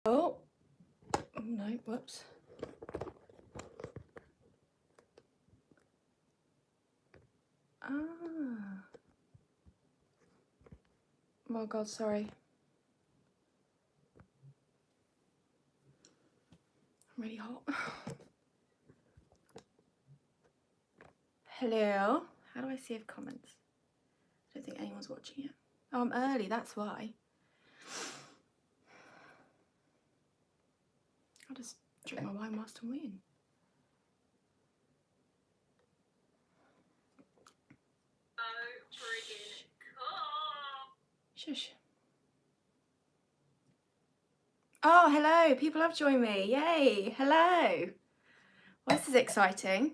Oh no, whoops. Ah. Oh God, sorry. I'm really hot. Hello. How do I save comments? I don't think anyone's watching it. Oh, I'm early, that's why. I'll just drink my wine whilst I'm waiting. Shush. Oh, hello. People have joined me. Yay. Hello. Well, this is exciting.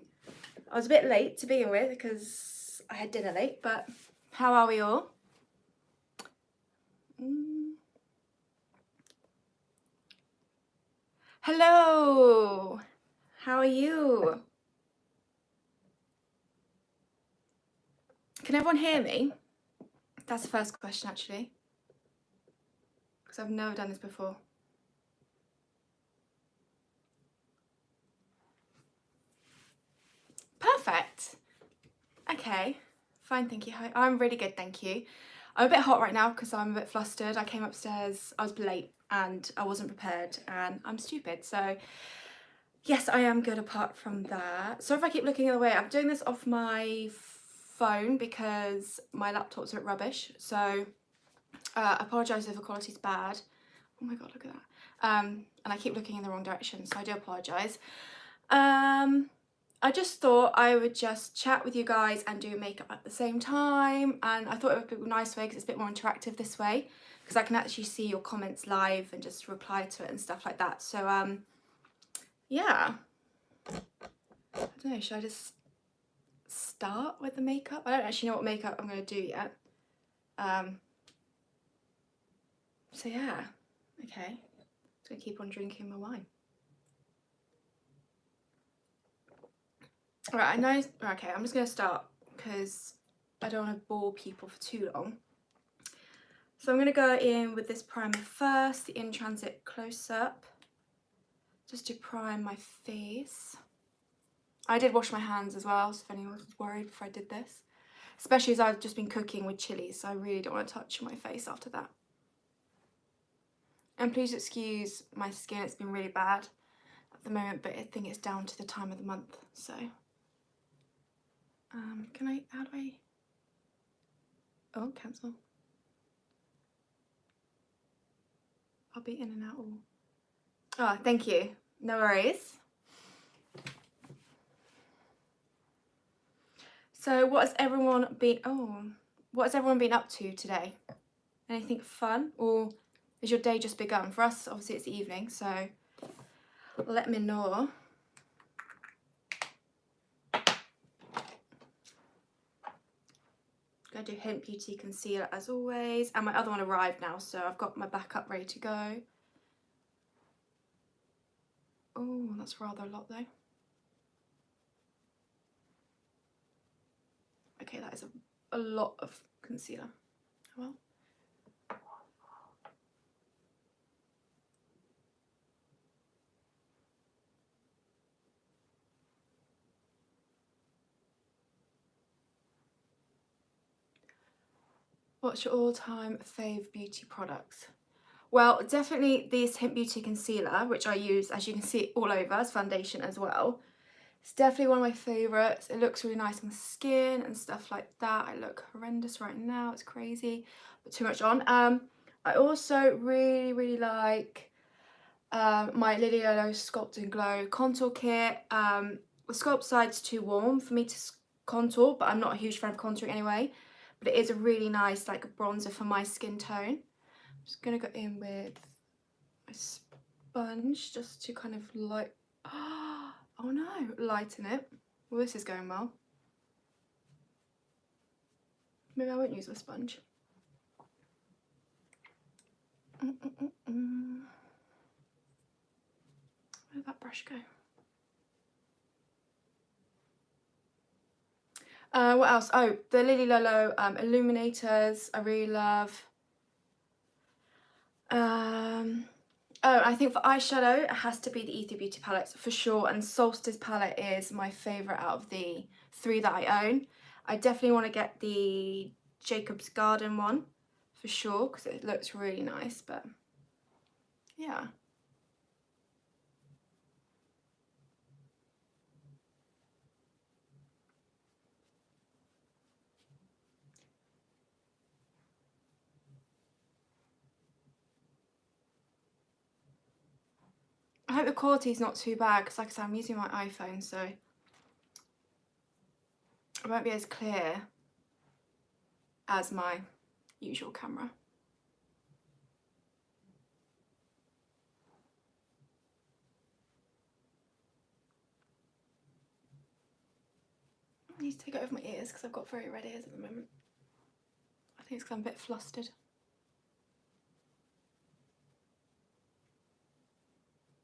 I was a bit late to begin with because I had dinner late, but how are we all? Hello. How are you? Can everyone hear me? That's the first question, actually, because I've never done this before. Perfect. Okay, fine, thank you. I'm really good, thank you. I'm a bit hot right now because I'm a bit flustered. I came upstairs, I was late and I wasn't prepared and I'm stupid. So yes, I am good apart from that. So if I keep looking the other way, I'm doing this off my phone because my laptop's a bit rubbish. So I apologise if the quality's bad. Oh my God, look at that. And I keep looking in the wrong direction, so I do apologise. I just thought I would just chat with you guys and do makeup at the same time, and I thought it would be a nice way because it's a bit more interactive this way because I can actually see your comments live and just reply to it and stuff like that. So yeah, I don't know, should I just start with the makeup? I don't actually know what makeup I'm going to do yet. So yeah, okay, just going to keep on drinking my wine. Alright, I know, okay, I'm just going to start because I don't want to bore people for too long. So I'm going to go in with this primer first, the In Transit Close-Up, just to prime my face. I did wash my hands as well, so if anyone was worried before I did this. Especially as I've just been cooking with chilies, so I really don't want to touch my face after that. And please excuse my skin, it's been really bad at the moment, but I think it's down to the time of the month, so. How do I? Oh, cancel. I'll be in and out all. Oh, thank you. No worries. So what has everyone been up to today? Anything fun, or is your day just begun? For us, obviously it's the evening, so let me know. Gonna do Hint Beauty Concealer as always, and my other one arrived now, so I've got my backup ready to go. Oh, that's rather a lot though. Okay, that is a lot of concealer. Well. What's your all-time fave beauty products? Well, definitely this Hint Beauty Concealer, which I use, as you can see, all over as foundation as well. It's definitely one of my favourites. It looks really nice on the skin and stuff like that. I look horrendous right now, it's crazy, but too much on. I also really like my Lily Lolo Sculpt and Glow contour kit. The sculpt side's too warm for me to contour, but I'm not a huge fan of contouring anyway. But it is a really nice like bronzer for my skin tone. I'm just gonna go in with my sponge just to kind of light. Oh no, lighten it. Well, this is going well. Maybe I won't use a sponge. Where did that brush go? What else? Oh, the Lily Lolo illuminators I really love. Oh, Oh, I think for eyeshadow, it has to be the Ether Beauty palettes for sure, and Solstice palette is my favourite out of the 3 that I own. I definitely want to get the Jacob's Garden one for sure, because it looks really nice, but yeah. I hope the quality is not too bad, because like I said, I'm using my iPhone, so it won't be as clear as my usual camera. I need to take it over my ears because I've got very red ears at the moment. I think it's because I'm a bit flustered.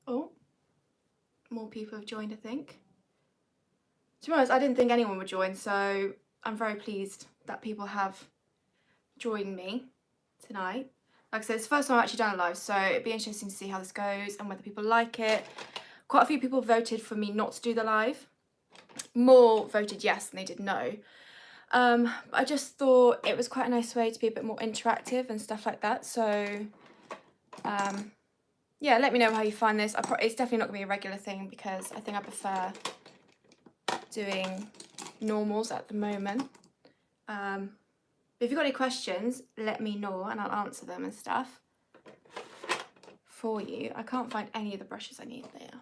Oh, more people have joined, I think. To be honest, I didn't think anyone would join, so I'm very pleased that people have joined me tonight. Like I said, it's the first time I've actually done a live, so it'd be interesting to see how this goes and whether people like it. Quite a few people voted for me not to do the live. More voted yes than they did no. I just thought it was quite a nice way to be a bit more interactive and stuff like that. So, yeah, let me know how you find this. It's definitely not going to be a regular thing because I think I prefer doing normals at the moment. If you've got any questions, let me know and I'll answer them and stuff for you. I can't find any of the brushes I need there.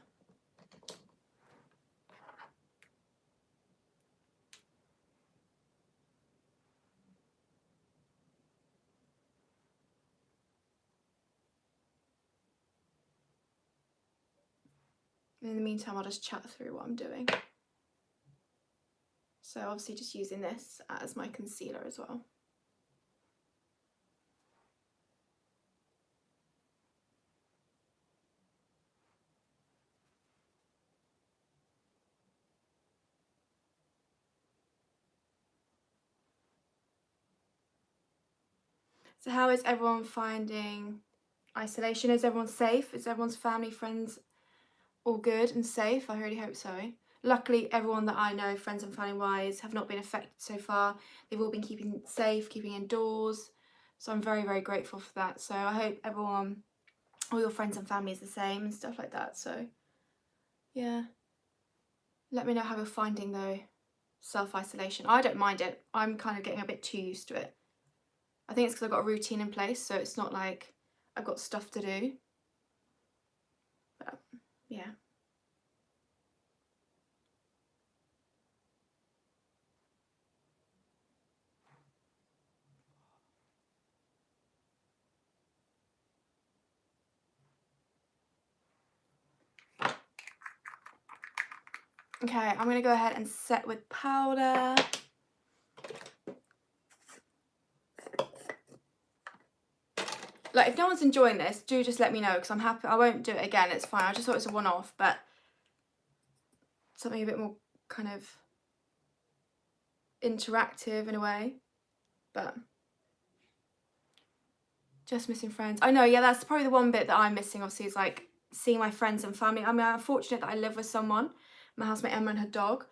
In the meantime, I'll just chat through what I'm doing. So obviously just using this as my concealer as well. So how is everyone finding isolation? Is everyone safe? Is everyone's family, friends all good and safe? I really hope so. Luckily, everyone that I know, friends and family wise, have not been affected so far. They've all been keeping safe, keeping indoors. So I'm very, very grateful for that. So I hope everyone, all your friends and family is the same and stuff like that. So yeah, let me know how you're finding though self-isolation. I don't mind it. I'm kind of getting a bit too used to it. I think it's because I've got a routine in place, so it's not like I've got stuff to do. But yeah. Okay, I'm going to go ahead and set with powder. Like, if no one's enjoying this, do just let me know, because I'm happy. I won't do it again, it's fine. I just thought it was a one-off, but something a bit more kind of interactive in a way. But just missing friends. I know, yeah, that's probably the one bit that I'm missing, obviously, is like seeing my friends and family. I mean, I'm fortunate that I live with someone, my housemate Emma and her dog.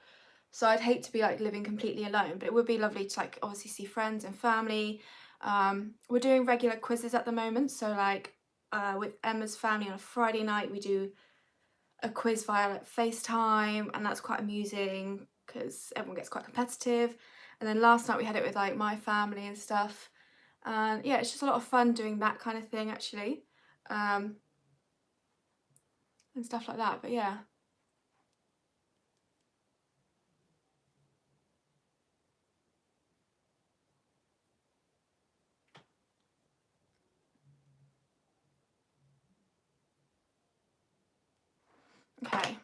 So I'd hate to be like living completely alone, but it would be lovely to like obviously see friends and family. We're doing regular quizzes at the moment, so like with Emma's family on a Friday night we do a quiz via like FaceTime, and that's quite amusing because everyone gets quite competitive. And then last night we had it with like my family and stuff, and yeah, it's just a lot of fun doing that kind of thing actually, and stuff like that. But yeah. Okay.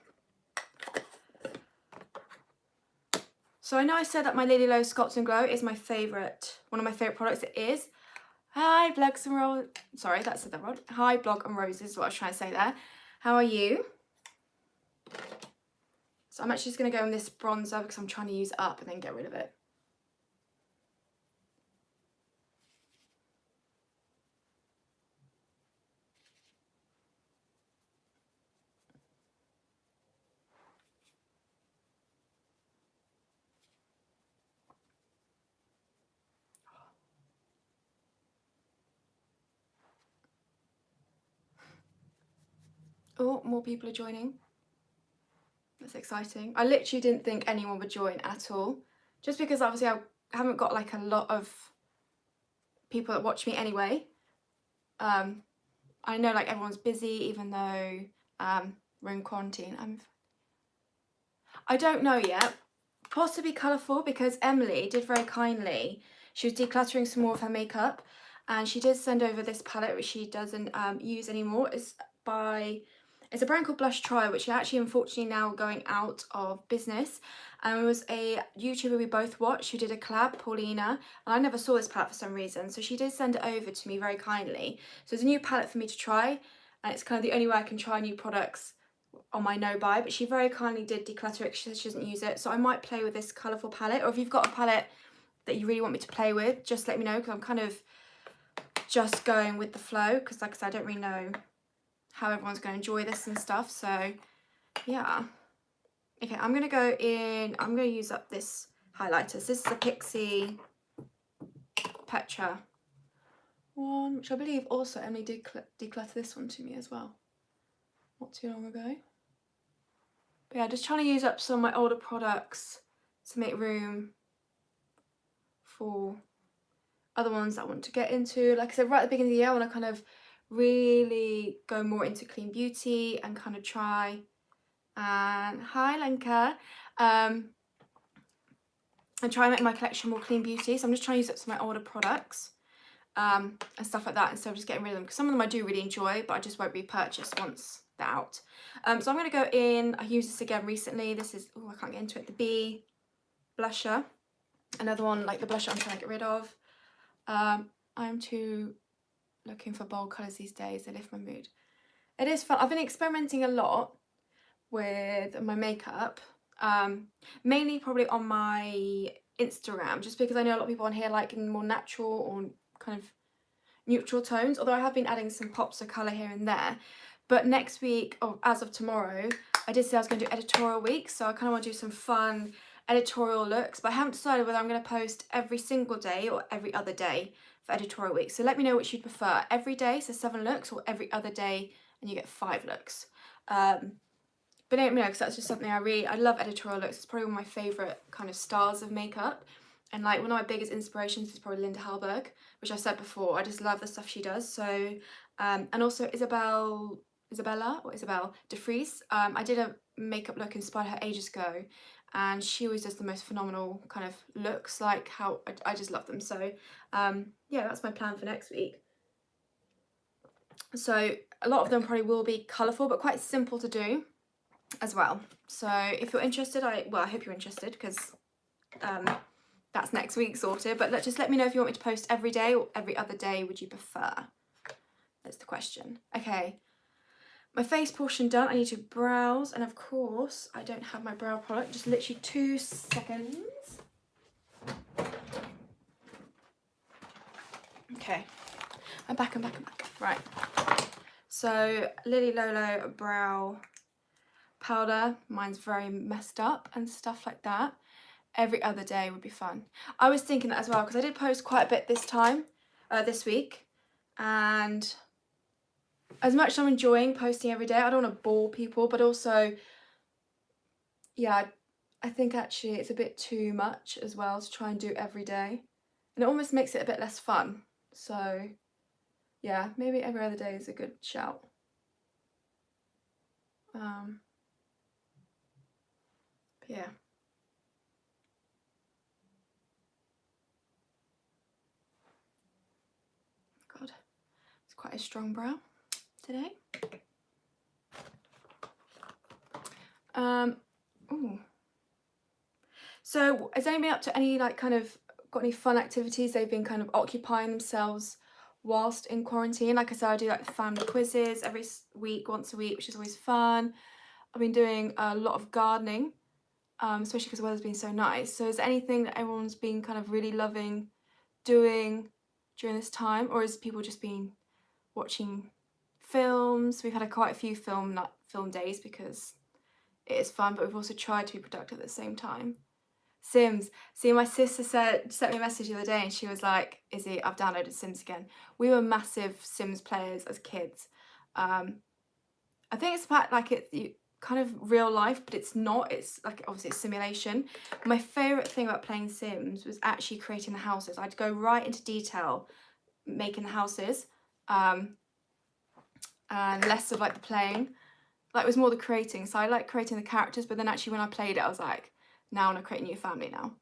So I know I said that my Lily Low Sculpt and Glow is my favourite, one of my favourite products. It is. Hi, Blogs and Roses. Sorry, that said that wrong. Hi, Blog and Roses is what I was trying to say there. How are you? So I'm actually just going to go in this bronzer because I'm trying to use it up and then get rid of it. Oh, more people are joining. That's exciting. I literally didn't think anyone would join at all, just because obviously I haven't got like a lot of people that watch me anyway. I know like everyone's busy, even though we're in quarantine. I don't know yet. Possibly colourful, because Emily did very kindly. She was decluttering some more of her makeup, and she did send over this palette which she doesn't use anymore. It's a brand called Blush Try, which is actually unfortunately now going out of business. And it was a YouTuber we both watched who did a collab, Paulina, and I never saw this palette for some reason, so she did send it over to me very kindly. So it's a new palette for me to try, and it's kind of the only way I can try new products on my no buy, but she very kindly did declutter it. She said she doesn't use it, so I might play with this colourful palette. Or if you've got a palette that you really want me to play with, just let me know, because I'm kind of just going with the flow, because like I said, I don't really know how everyone's going to enjoy this and stuff. So yeah, okay, I'm going to use up this highlighter. So this is a Pixie Petra one, which I believe also Emily did declutter this one to me as well not too long ago. But yeah, just trying to use up some of my older products to make room for other ones that I want to get into. Like I said, right at the beginning of the year, I want to kind of really go more into clean beauty and kind of try and hi Lenka, and try and make my collection more clean beauty. So I'm just trying to use up some of my older products and stuff like that, instead of just getting rid of them, because some of them I do really enjoy, but I just won't repurchase once they're out. So I'm going to go in, I used this again recently. This is, oh, I can't get into it, the B blusher. Another one like the blusher I'm trying to get rid of. I'm too looking for bold colours these days. They lift my mood. It is fun. I've been experimenting a lot with my makeup, mainly probably on my Instagram, just because I know a lot of people on here like more natural or kind of neutral tones, although I have been adding some pops of colour here and there. But next week, or as of tomorrow, I did say I was going to do editorial week, so I kind of want to do some fun editorial looks, but I haven't decided whether I'm going to post every single day or every other day for editorial week. So let me know which you'd prefer, every day, so 7 looks, or every other day and you get 5 looks. But let me know, because that's just something I love editorial looks. It's probably one of my favourite kind of styles of makeup. And like one of my biggest inspirations is probably Linda Hallberg, which I said before. I just love the stuff she does. So, and also Isabel DeFries. I did a makeup look inspired her ages ago, and she always does the most phenomenal kind of looks. Like how I just love them. So, yeah, that's my plan for next week. So a lot of them probably will be colourful, but quite simple to do as well. So if you're interested, I hope you're interested, because that's next week sorted. But just let me know if you want me to post every day or every other day would you prefer. That's the question. Okay, my face portion done. I need to browse, and of course I don't have my brow product. Just literally 2 seconds. Okay, I'm back. Right, so Lily Lolo brow powder. Mine's very messed up and stuff like that. Every other day would be fun. I was thinking that as well, because I did post quite a bit this week, and as much as I'm enjoying posting every day, I don't want to bore people, but also, yeah, I think actually it's a bit too much as well to try and do every day, and it almost makes it a bit less fun. So yeah, maybe every other day is a good shout. Yeah. God, it's quite a strong brow today. Ooh. So has anybody up to any got any fun activities they've been kind of occupying themselves whilst in quarantine? Like I said, I do like the family quizzes every week, once a week, which is always fun. I've been doing a lot of gardening, especially because the weather's been so nice. So is there anything that everyone's been kind of really loving doing during this time, or is people just been watching films? We've had quite a few film days because it is fun, but we've also tried to be productive at the same time. Sims. See, my sister sent me a message the other day, and she was like, Izzy, I've downloaded Sims again. We were massive Sims players as kids. I I think it's about like kind of real life, but it's not. It's like obviously it's simulation. My favourite thing about playing Sims was actually creating the houses. I'd go right into detail making the houses, and less of like the playing. Like it was more the creating. So I like creating the characters, but then actually when I played it, I was like, now I want to create a new family now.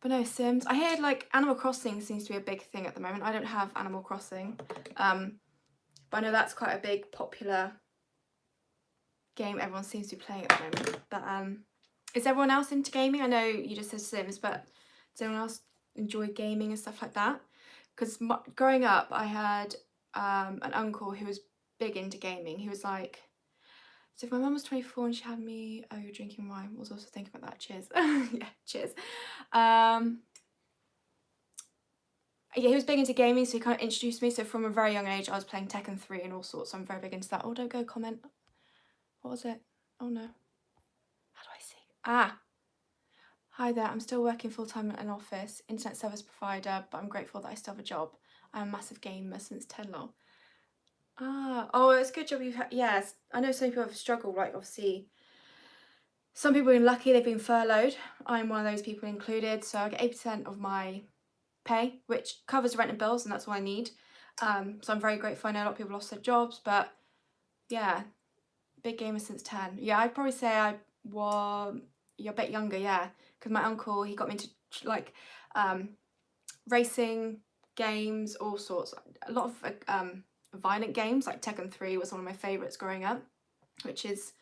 But no, Sims. I heard like Animal Crossing seems to be a big thing at the moment. I don't have Animal Crossing, but I know that's quite a big popular game everyone seems to be playing at the moment. But is everyone else into gaming? I know you just said Sims, but does anyone else enjoy gaming and stuff like that? Because growing up, I had an uncle who was big into gaming. He was like, so if my mum was 24 and she had me, oh, you're drinking wine. I was also thinking about that. Cheers. Yeah, cheers. Yeah, he was big into gaming, so he kind of introduced me. So from a very young age, I was playing Tekken 3 and all sorts. So I'm very big into that. Oh, don't go comment. What was it? Oh no. How do I see? Ah. Hi there. I'm still working full-time at an office, internet service provider, but I'm grateful that I still have a job. I'm a massive gamer since 10 lol. Ah. Oh, it's a good job you've had. Yes. I know some people have struggled, like obviously. Some people have been lucky, they've been furloughed. I'm one of those people included. So I get 8% of my pay, which covers rent and bills, and that's all I need. So I'm very grateful. I know a lot of people lost their jobs, but yeah, big gamer since 10. Yeah, I'd probably say I was a bit younger, yeah, because my uncle, he got me into like racing games, all sorts. A lot of violent games, like Tekken 3 was one of my favourites growing up, which is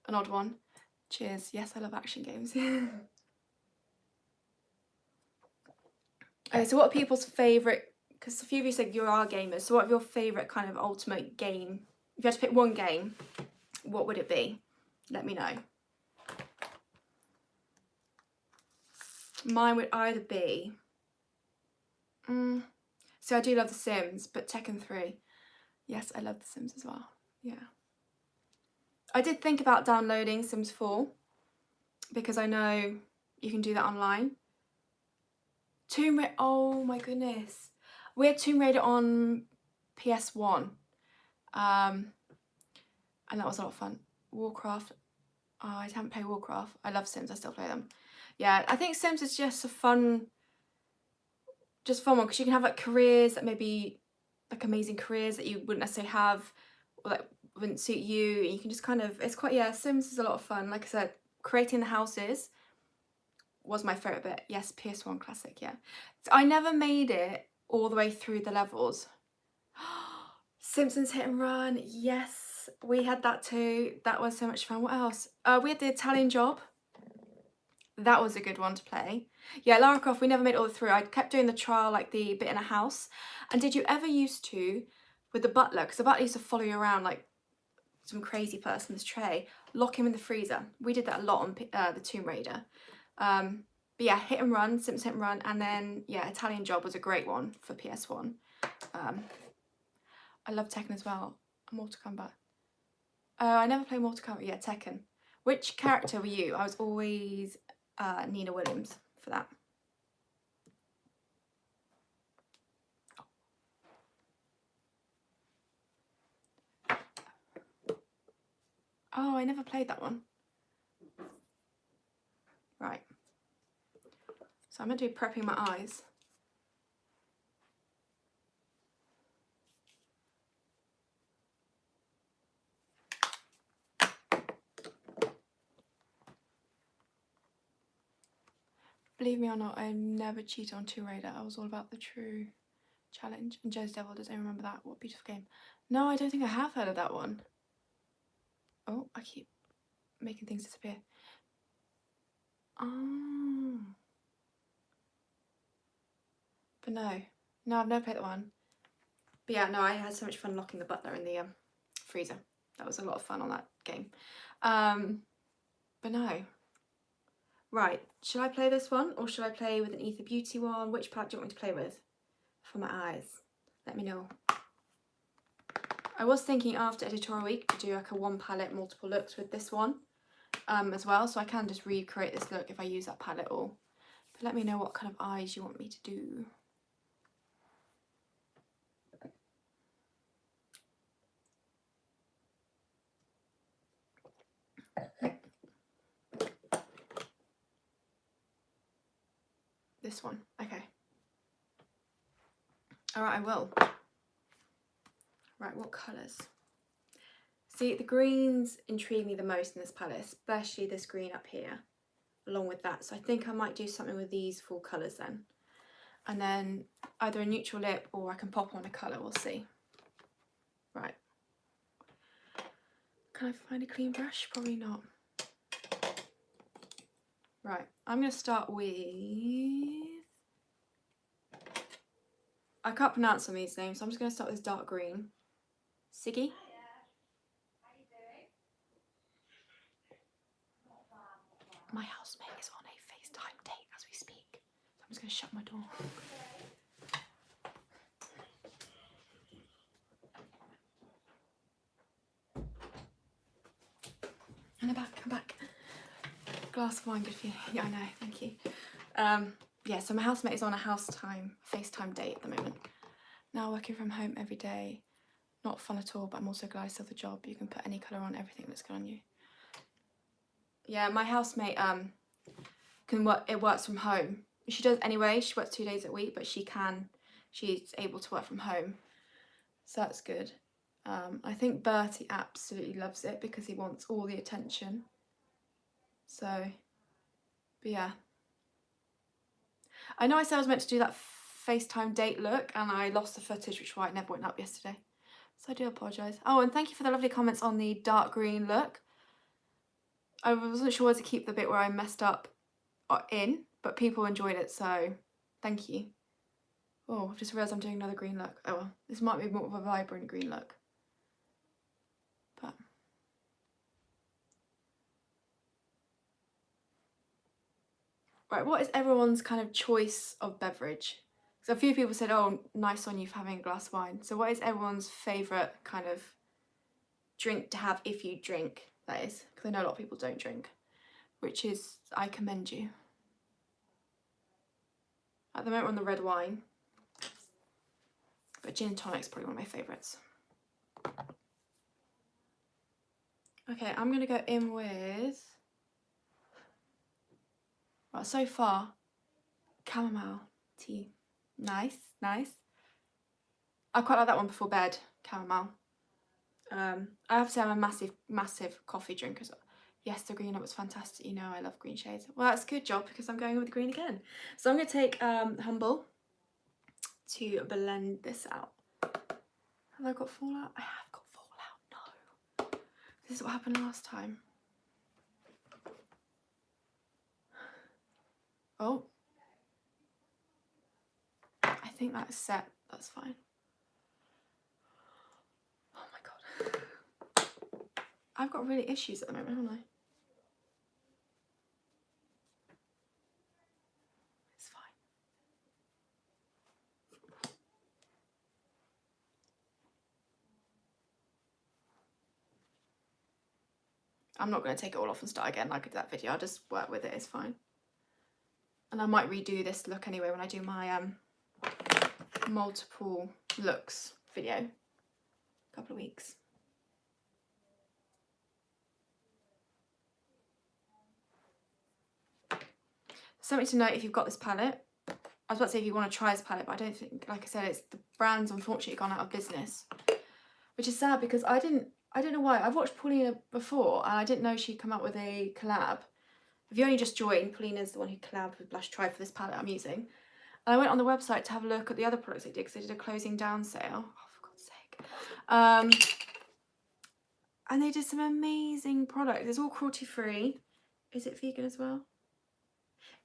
an odd one. Cheers. Yes, I love action games. Okay, so what are people's favourite, because a few of you said you are gamers, so what are your favourite kind of ultimate game? If you had to pick one game, what would it be? Let me know. Mine would either be, so I do love The Sims, but Tekken 3. Yes, I love The Sims as well, yeah. I did think about downloading Sims 4, because I know you can do that online. Tomb Raider, oh my goodness. We had Tomb Raider on PS1, and that was a lot of fun. Warcraft, oh, I haven't played Warcraft. I love Sims, I still play them. Yeah, I think Sims is just a fun one, because you can have like careers that maybe like amazing careers that you wouldn't necessarily have, or that wouldn't suit you. You can just kind of, it's quite, yeah, Sims is a lot of fun. Like I said, creating the houses was my favourite bit. Yes, PS1 classic, yeah. So I never made it all the way through the levels. Simpsons Hit and Run, yes, we had that too. That was so much fun. What else? We had the Italian Job. That was a good one to play. Yeah, Lara Croft, we never made it all through. I kept doing the trial, like the bit in a house. And did you ever used to, with the butler, because the butler used to follow you around like some crazy person's tray, lock him in the freezer. We did that a lot on the Tomb Raider. But yeah, Hit and Run, Simpsons Hit and Run, and then yeah, Italian Job was a great one for PS1. I love Tekken as well. Mortal Kombat. I never played Mortal Kombat. Yeah, Tekken. Which character were you? I was always Nina Williams for that. Oh, I never played that one. Right. So I'm meant to be prepping my eyes. Believe me or not, I never cheated on Tomb Raider. I was all about the true challenge. And Joe's Devil, does anyone remember that? What a beautiful game. No, I don't think I have heard of that one. Oh, I keep making things disappear. Oh. But no, I've never played that one. But yeah, no, I had so much fun locking the butler in the freezer. That was a lot of fun on that game. But no. Right, should I play this one, or should I play with an Ether Beauty one? Which palette do you want me to play with for my eyes? Let me know. I was thinking after editorial week to do like a one palette multiple looks with this one as well, so I can just recreate this look if I use that palette all. But let me know what kind of eyes you want me to do. this one. Okay. All right, I will. Right, what colours? See, the greens intrigue me the most in this palette, especially this green up here, along with that. So I think I might do something with these 4 colours then. And then either a neutral lip or I can pop on a colour, we'll see. Right. Can I find a clean brush? Probably not. Right, I'm going to start with... I can't pronounce some of these names, so I'm just going to start with this dark green. Siggy? My housemate is on a FaceTime date as we speak, so I'm just going to shut my door. And I'm back. Glass of wine, good for you. Yeah, I know, thank you. Yeah, so my housemate is on a FaceTime date at the moment. Now working from home every day, not fun at all, but I'm also glad I still have the job. You can put any colour on everything that's good on you. Yeah, my housemate it works from home. She does anyway, she works 2 days a week, but she's able to work from home. So that's good. I think Bertie absolutely loves it because he wants all the attention. So, but yeah. I know I said I was meant to do that FaceTime date look and I lost the footage, which is why it never went up yesterday. So I do apologise. Oh, and thank you for the lovely comments on the dark green look. I wasn't sure to keep the bit where I messed up in, but people enjoyed it, so thank you. Oh, I've just realised I'm doing another green look. Oh well, this might be more of a vibrant green look. But right, what is everyone's kind of choice of beverage? So a few people said, oh, nice on you for having a glass of wine. So what is everyone's favourite kind of drink to have if you drink, that is? Because I know a lot of people don't drink, which is, I commend you. At the moment we're on the red wine, but gin and tonic is probably one of my favourites. Okay, I'm going to go in with, well, so far, chamomile tea. Nice, nice. I quite like that one before bed, chamomile. I have to say I'm a massive coffee drinker. So yes, the green, it was fantastic. You know, I love green shades. Well, that's a good job because I'm going with green again. So I'm going to take Humble to blend this out. Have I got fallout? I have got fallout. No. This is what happened last time. Oh. I think that's set. That's fine. Oh my god. I've got really issues at the moment, haven't I? It's fine. I'm not going to take it all off and start again like I did that video. I'll just work with it, it's fine. And I might redo this look anyway when I do my multiple looks video in a couple of weeks. Something to note if you've got this palette. I was about to say if you want to try this palette, but I don't think, like I said, it's the brand's unfortunately gone out of business, which is sad because I don't know why. I've watched Paulina before and I didn't know she'd come out with a collab. If you only just joined, Paulina's the one who collabed with Blush Tribe for this palette I'm using. And I went on the website to have a look at the other products they did because they did a closing down sale. Oh, for God's sake. And they did some amazing products. It's all cruelty free. Is it vegan as well?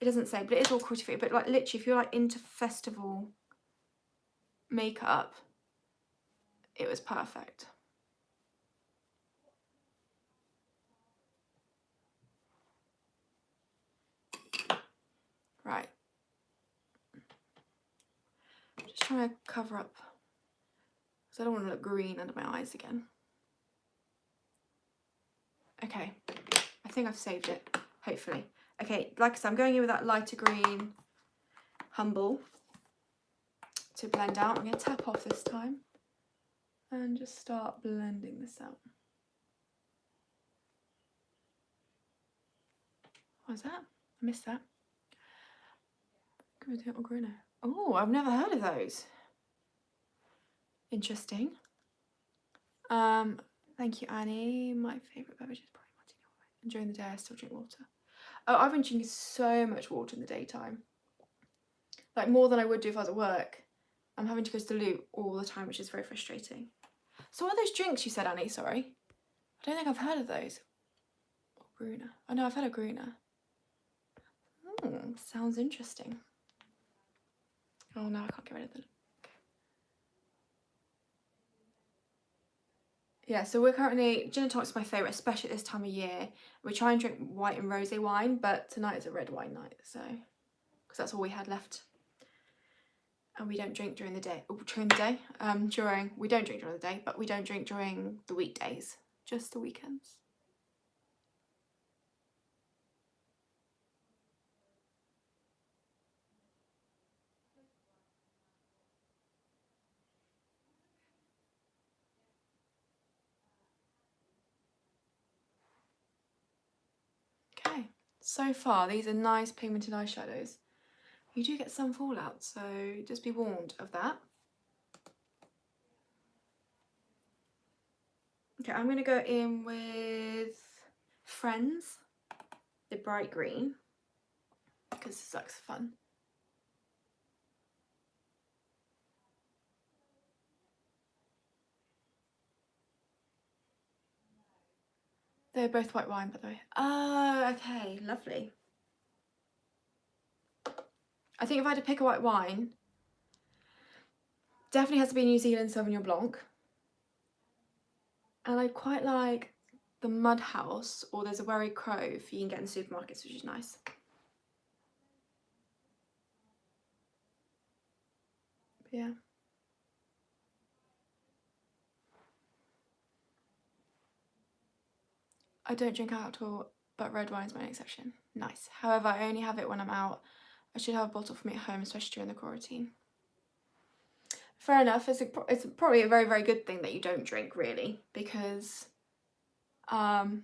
It doesn't say, but it is all cruelty free. But like literally, if you're like into festival makeup, it was perfect. Right. Just trying to cover up because I don't want to look green under my eyes again. Okay, I think I've saved it, hopefully. Okay, like I said, I'm going in with that lighter green Humble to blend out. I'm going to tap off this time and just start blending this out. What was that? I missed that. Or Gruner. Oh, I've never heard of those. Interesting. Thank you, Annie. My favourite beverage is probably martini. And during the day, I still drink water. Oh, I've been drinking so much water in the daytime. Like more than I would do if I was at work. I'm having to go to the loo all the time, which is very frustrating. So what are those drinks you said, Annie? Sorry. I don't think I've heard of those. Or Gruner. Oh no, I've heard of Gruner. Sounds interesting. Oh no, I can't get rid of them. Yeah, so we're currently, gin and tonic's my favourite, especially at this time of year. We try and drink white and rosé wine, but tonight is a red wine night, so, because that's all we had left. And we don't drink during the day, we don't drink during the day, but we don't drink during the weekdays, just the weekends. Okay, so far these are nice pigmented eyeshadows. You do get some fallout, so just be warned of that. Okay, I'm going to go in with Friends, the bright green, because this looks fun. They're both white wine, by the way. Oh, okay, lovely. I think if I had to pick a white wine, definitely has to be New Zealand Sauvignon Blanc. And I quite like the Mud House, or there's a Wary Cove you can get in the supermarkets, which is nice. But yeah. I don't drink alcohol, but red wine's my exception. Nice. However, I only have it when I'm out. I should have a bottle for me at home, especially during the quarantine. Fair enough. It's probably a very, very good thing that you don't drink, really, because it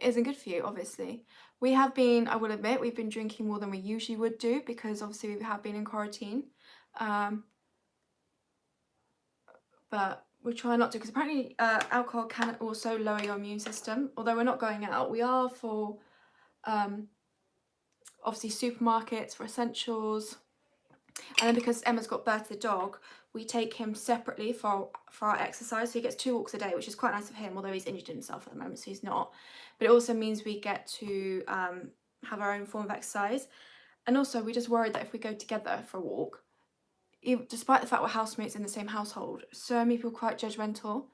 isn't good for you, obviously. We have been, I will admit, we've been drinking more than we usually would do, because obviously we have been in quarantine. But we try not to, because apparently alcohol can also lower your immune system. Although we're not going out, we are for obviously supermarkets, for essentials. And then because Emma's got Bertie the dog, we take him separately for our exercise. So he gets 2 walks a day, which is quite nice of him, although he's injured himself at the moment, so he's not. But it also means we get to have our own form of exercise. And also we're just worried that if we go together for a walk, despite the fact we're housemates in the same household, so many people are quite judgmental.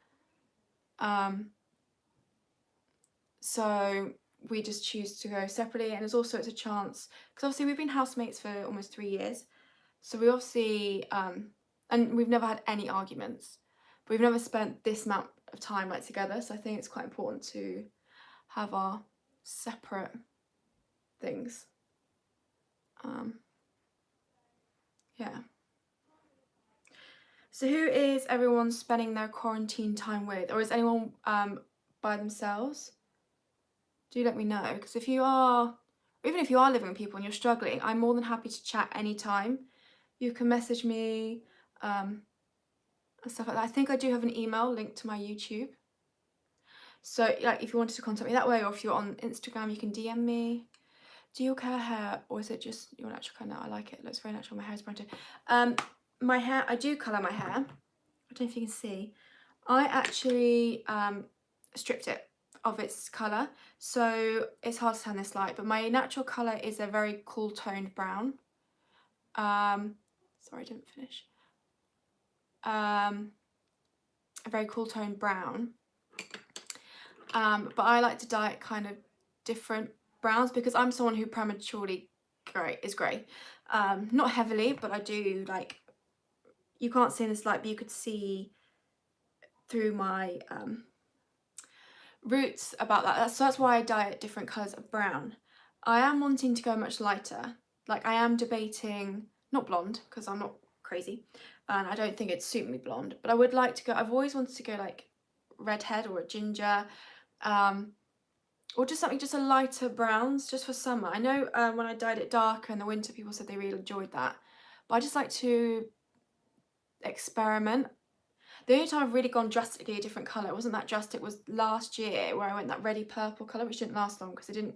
So we just choose to go separately. And it's a chance, because obviously we've been housemates for almost 3 years. So we obviously, and we've never had any arguments. But we've never spent this amount of time like together. So I think it's quite important to have our separate things. Yeah. So who is everyone spending their quarantine time with? Or is anyone by themselves? Do let me know, because if you are, even if you are living with people and you're struggling, I'm more than happy to chat anytime. You can message me and stuff like that. I think I do have an email linked to my YouTube. So like if you wanted to contact me that way, or if you're on Instagram, you can DM me. Do you curl hair, or is it just your natural colour? I like it. It looks very natural. My hair is brown too. My hair, I do colour my hair. I don't know if you can see. I actually stripped it of its colour, so it's hard to turn this light, but my natural colour is a very cool toned brown. Sorry, I didn't finish. A very cool toned brown. But I like to dye it kind of different browns, because I'm someone who prematurely is grey. Not heavily, but I do like, you can't see in this light, but you could see through my roots about that. So that's why I dye it different colours of brown. I am wanting to go much lighter. Like I am debating, not blonde, because I'm not crazy, and I don't think it'd suit me blonde, but I would like to go, I've always wanted to go like redhead or a ginger. or just something, just a lighter browns, just for summer. I know when I dyed it darker in the winter, people said they really enjoyed that. But I just like to experiment. The only time I've really gone drastically a different colour, it wasn't that drastic, was last year where I went that reddy purple colour, which didn't last long because it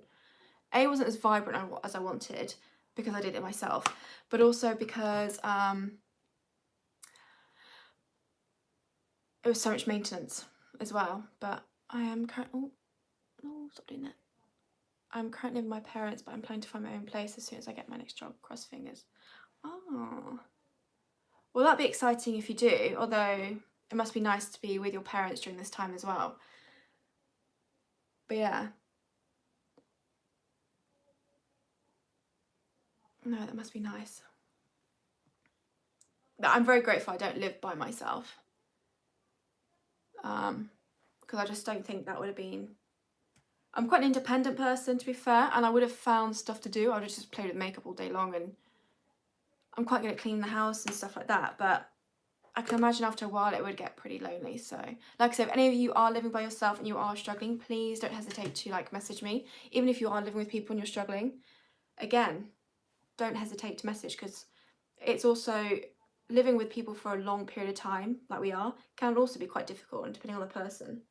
wasn't as vibrant as I wanted because I did it myself, but also because it was so much maintenance as well. But I am currently, oh, stop doing that. I'm currently with my parents, but I'm planning to find my own place as soon as I get my next job. Cross fingers. Oh, well, that'd be exciting if you do, although it must be nice to be with your parents during this time as well. But yeah. No, that must be nice. But I'm very grateful I don't live by myself. Because I just don't think that would have been... I'm quite an independent person, to be fair, and I would have found stuff to do. I would have just played with makeup all day long, and I'm quite good at cleaning the house and stuff like that, but I can imagine after a while it would get pretty lonely. So like I said, if any of you are living by yourself and you are struggling, please don't hesitate to like message me. Even if you are living with people and you're struggling, again, don't hesitate to message, because it's also living with people for a long period of time, like we are, can also be quite difficult, and depending on the person.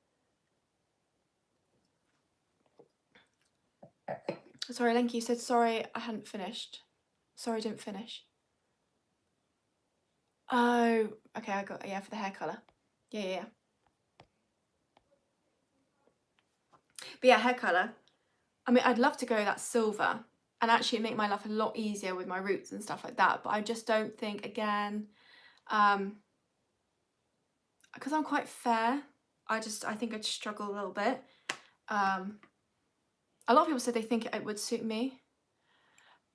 Sorry, Lenky, you said sorry I hadn't finished. Sorry I didn't finish. Oh, okay, I got, yeah, for the hair colour. Yeah. But yeah, hair colour. I mean, I'd love to go that silver and actually make my life a lot easier with my roots and stuff like that. But I just don't think, again, because I'm quite fair, I think I'd struggle a little bit. A lot of people said they think it would suit me.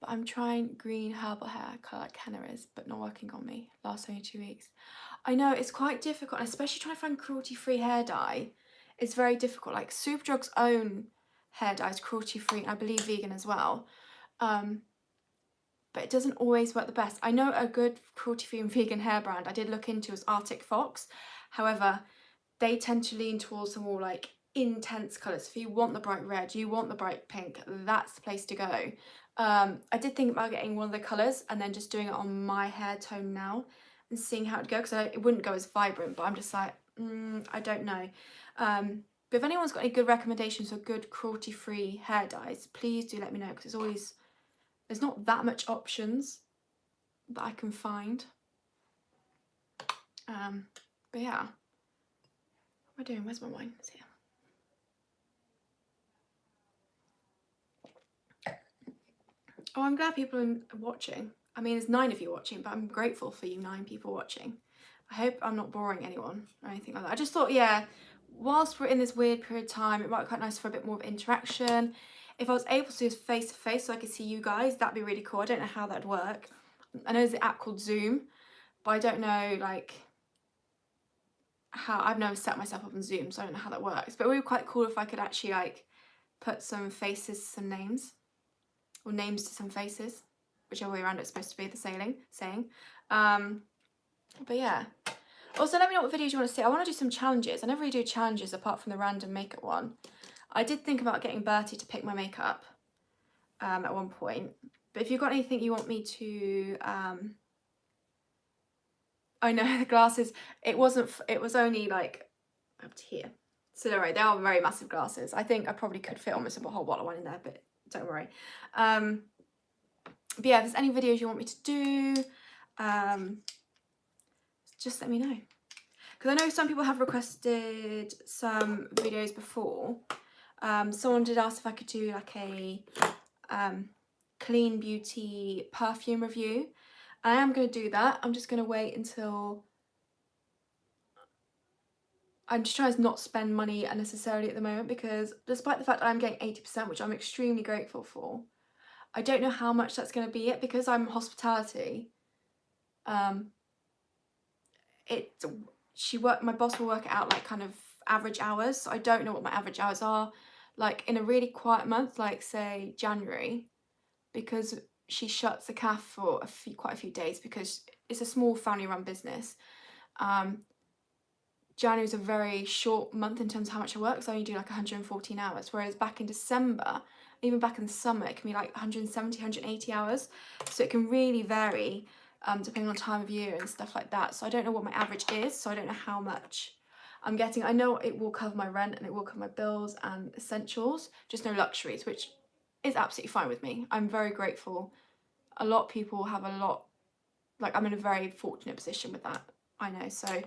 But I'm trying green herbal hair colour like henna is, but not working on me. Lasts only 2 weeks. I know, it's quite difficult, and especially trying to find cruelty-free hair dye. It's very difficult. Like Superdrug's own hair dye is cruelty-free, and I believe vegan as well. But it doesn't always work the best. I know a good cruelty-free and vegan hair brand I did look into was Arctic Fox. However, they tend to lean towards some more like intense colours. If you want the bright red, you want the bright pink, that's the place to go. I did think about getting one of the colours and then just doing it on my hair tone now and seeing how it'd go, because it wouldn't go as vibrant, but I'm just like, I don't know. But if anyone's got any good recommendations for good cruelty-free hair dyes, please do let me know, because it's always, there's not that much options that I can find. But yeah, what am I doing? Where's my wine? It's here. Oh, I'm glad people are watching. I mean, there's 9 of you watching, but I'm grateful for you 9 people watching. I hope I'm not boring anyone or anything like that. I just thought, yeah, whilst we're in this weird period of time, it might be quite nice for a bit more of interaction. If I was able to do this face to face so I could see you guys, that'd be really cool. I don't know how that'd work. I know there's an app called Zoom, but I don't know like how, I've never set myself up on Zoom, so I don't know how that works. But it would be quite cool if I could actually like put some faces to some names, or names to some faces, whichever way around it's supposed to be the saying. But yeah. Also, let me know what videos you want to see. I want to do some challenges. I never really do challenges apart from the random makeup one. I did think about getting Bertie to pick my makeup at one point. But if you've got anything you want me to... I know, the glasses, it was only like up to here. So don't worry, they are very massive glasses. I think I probably could fit almost a whole bottle of wine in there, but don't worry. But yeah, if there's any videos you want me to do, just let me know. Because I know some people have requested some videos before. Someone did ask if I could do like a clean beauty perfume review. I am going to do that. I'm just going to wait until... I'm just trying to not spend money unnecessarily at the moment, because despite the fact I'm getting 80%, which I'm extremely grateful for, I don't know how much that's going to be yet, because I'm hospitality. My boss will work it out like kind of average hours. So I don't know what my average hours are like in a really quiet month, like say January, because she shuts the cafe for quite a few days because it's a small family run business. January was a very short month in terms of how much I work, so I only do like 114 hours, whereas back in December, even back in the summer, it can be like 170, 180 hours. So it can really vary depending on time of year and stuff like that. So I don't know what my average is, so I don't know how much I'm getting. I know it will cover my rent and it will cover my bills and essentials, just no luxuries, which is absolutely fine with me. I'm very grateful. A lot of people have a lot, like I'm in a very fortunate position with that, I know. So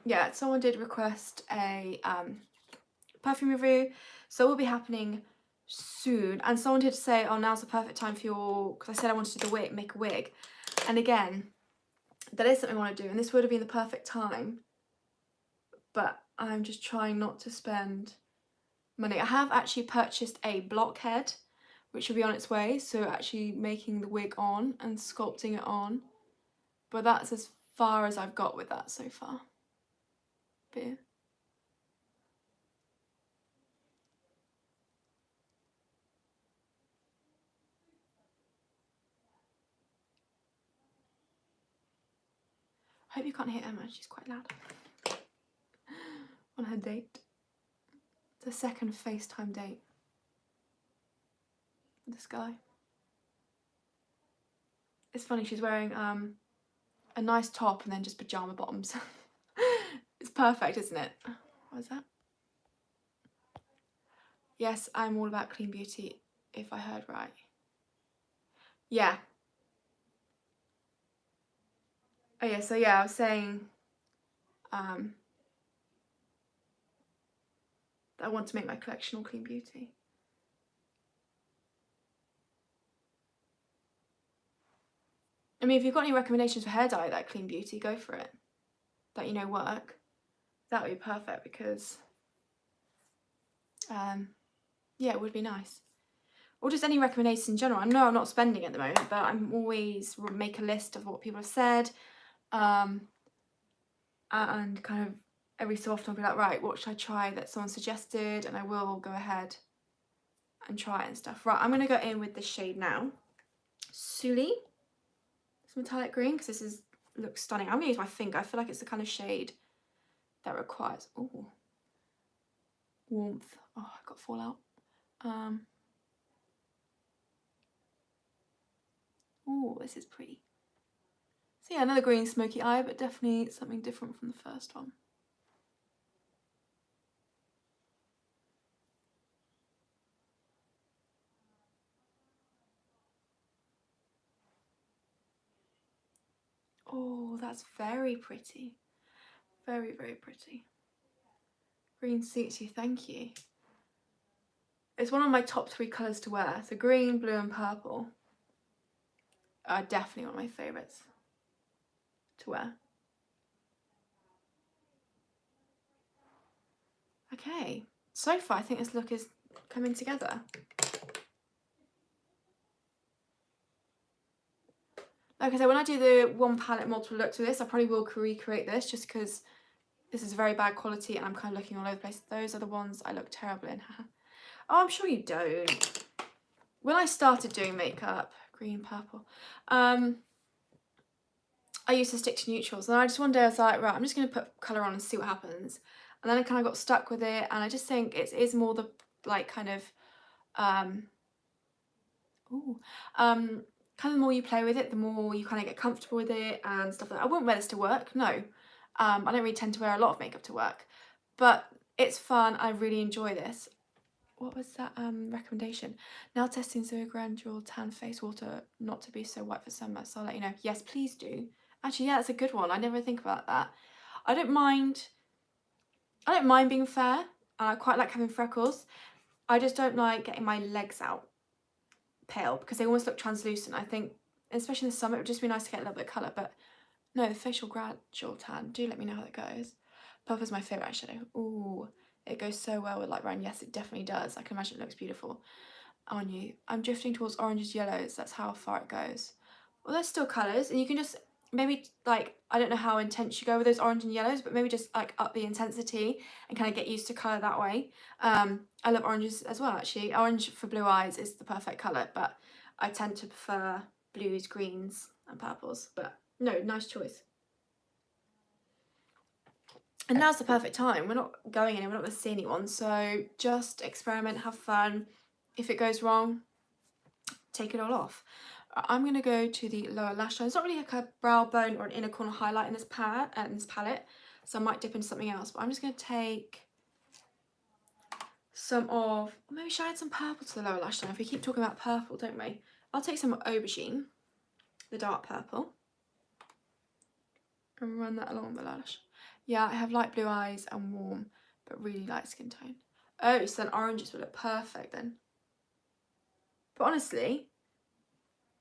yeah, someone did request a perfume review, so it will be happening soon. And someone did say, oh, now's the perfect time for your, because I said I wanted to do the wig, make a wig, and again, that is something I want to do, and this would have been the perfect time, but I'm just trying not to spend money. I have actually purchased a blockhead, which will be on its way, so actually making the wig on and sculpting it on, but that's as far as I've got with that so far. But yeah. I hope you can't hear Emma, she's quite loud. On her date. The second FaceTime date with this guy. It's funny, she's wearing a nice top and then just pyjama bottoms. It's perfect, isn't it? What is that? Yes, I'm all about clean beauty, if I heard right. Yeah. Oh yeah, so yeah, I was saying that I want to make my collection all clean beauty. I mean, if you've got any recommendations for hair dye that clean beauty, go for it. That you know work. That would be perfect because yeah, it would be nice. Or just any recommendations in general. I know I'm not spending at the moment, but I'm always make a list of what people have said, and kind of every so often I'll be like, right, what should I try that someone suggested, and I will go ahead and try it and stuff. Right, I'm going to go in with this shade now. Suli. It's metallic green, because this looks stunning. I'm going to use my finger. I feel like it's the kind of shade that requires, ooh, warmth. Oh, I got fallout. Oh, this is pretty. So yeah, another green smoky eye, but definitely something different from the first one. Oh, that's very pretty. Very, very pretty. Green suits you, thank you. It's one of my top 3 colours to wear. So green, blue and purple are definitely one of my favourites to wear. Okay, so far I think this look is coming together. Like I said, when I do the one palette multiple looks with this, I probably will recreate this just because this is very bad quality and I'm kind of looking all over the place. Those are the ones I look terrible in. Oh, I'm sure you don't. When I started doing makeup, green, purple, I used to stick to neutrals, and I just one day I was like, right, I'm just going to put colour on and see what happens. And then I kind of got stuck with it, and I just think it is more the, like, kind of, kind of the more you play with it, the more you kind of get comfortable with it and stuff like that. I wouldn't wear this to work, no. I don't really tend to wear a lot of makeup to work, but it's fun. I really enjoy this. What was that recommendation? Now testing zero gradual tan face water not to be so white for summer, so I'll let you know. Yes, please do. Actually, yeah, that's a good one. I never think about that. I don't mind being fair, and I quite like having freckles. I just don't like getting my legs out pale because they almost look translucent. I think, especially in the summer, it would just be nice to get a little bit of colour. But no, the facial gradual tan. Do let me know how that goes. Purple's my favourite eyeshadow. Ooh, it goes so well with light brown. Yes, it definitely does. I can imagine it looks beautiful on you. I'm drifting towards oranges, yellows. That's how far it goes. Well, there's still colours, and you can just maybe, like, I don't know how intense you go with those orange and yellows, but maybe just like up the intensity and kind of get used to colour that way. I love oranges as well, actually. Orange for blue eyes is the perfect colour, but I tend to prefer blues, greens and purples. But no, nice choice. And now's the perfect time. We're not going anywhere, we're not going to see anyone. So just experiment, have fun. If it goes wrong, take it all off. I'm going to go to the lower lash line. It's not really like a brow bone or an inner corner highlight in this palette. So I might dip into something else. But I'm just going to take some of, maybe should I add some purple to the lower lash line? If we keep talking about purple, don't we? I'll take some aubergine, the dark purple, and run that along the lash. Yeah, I have light blue eyes and warm, but really light skin tone. Oh, so then oranges will look perfect then. But honestly,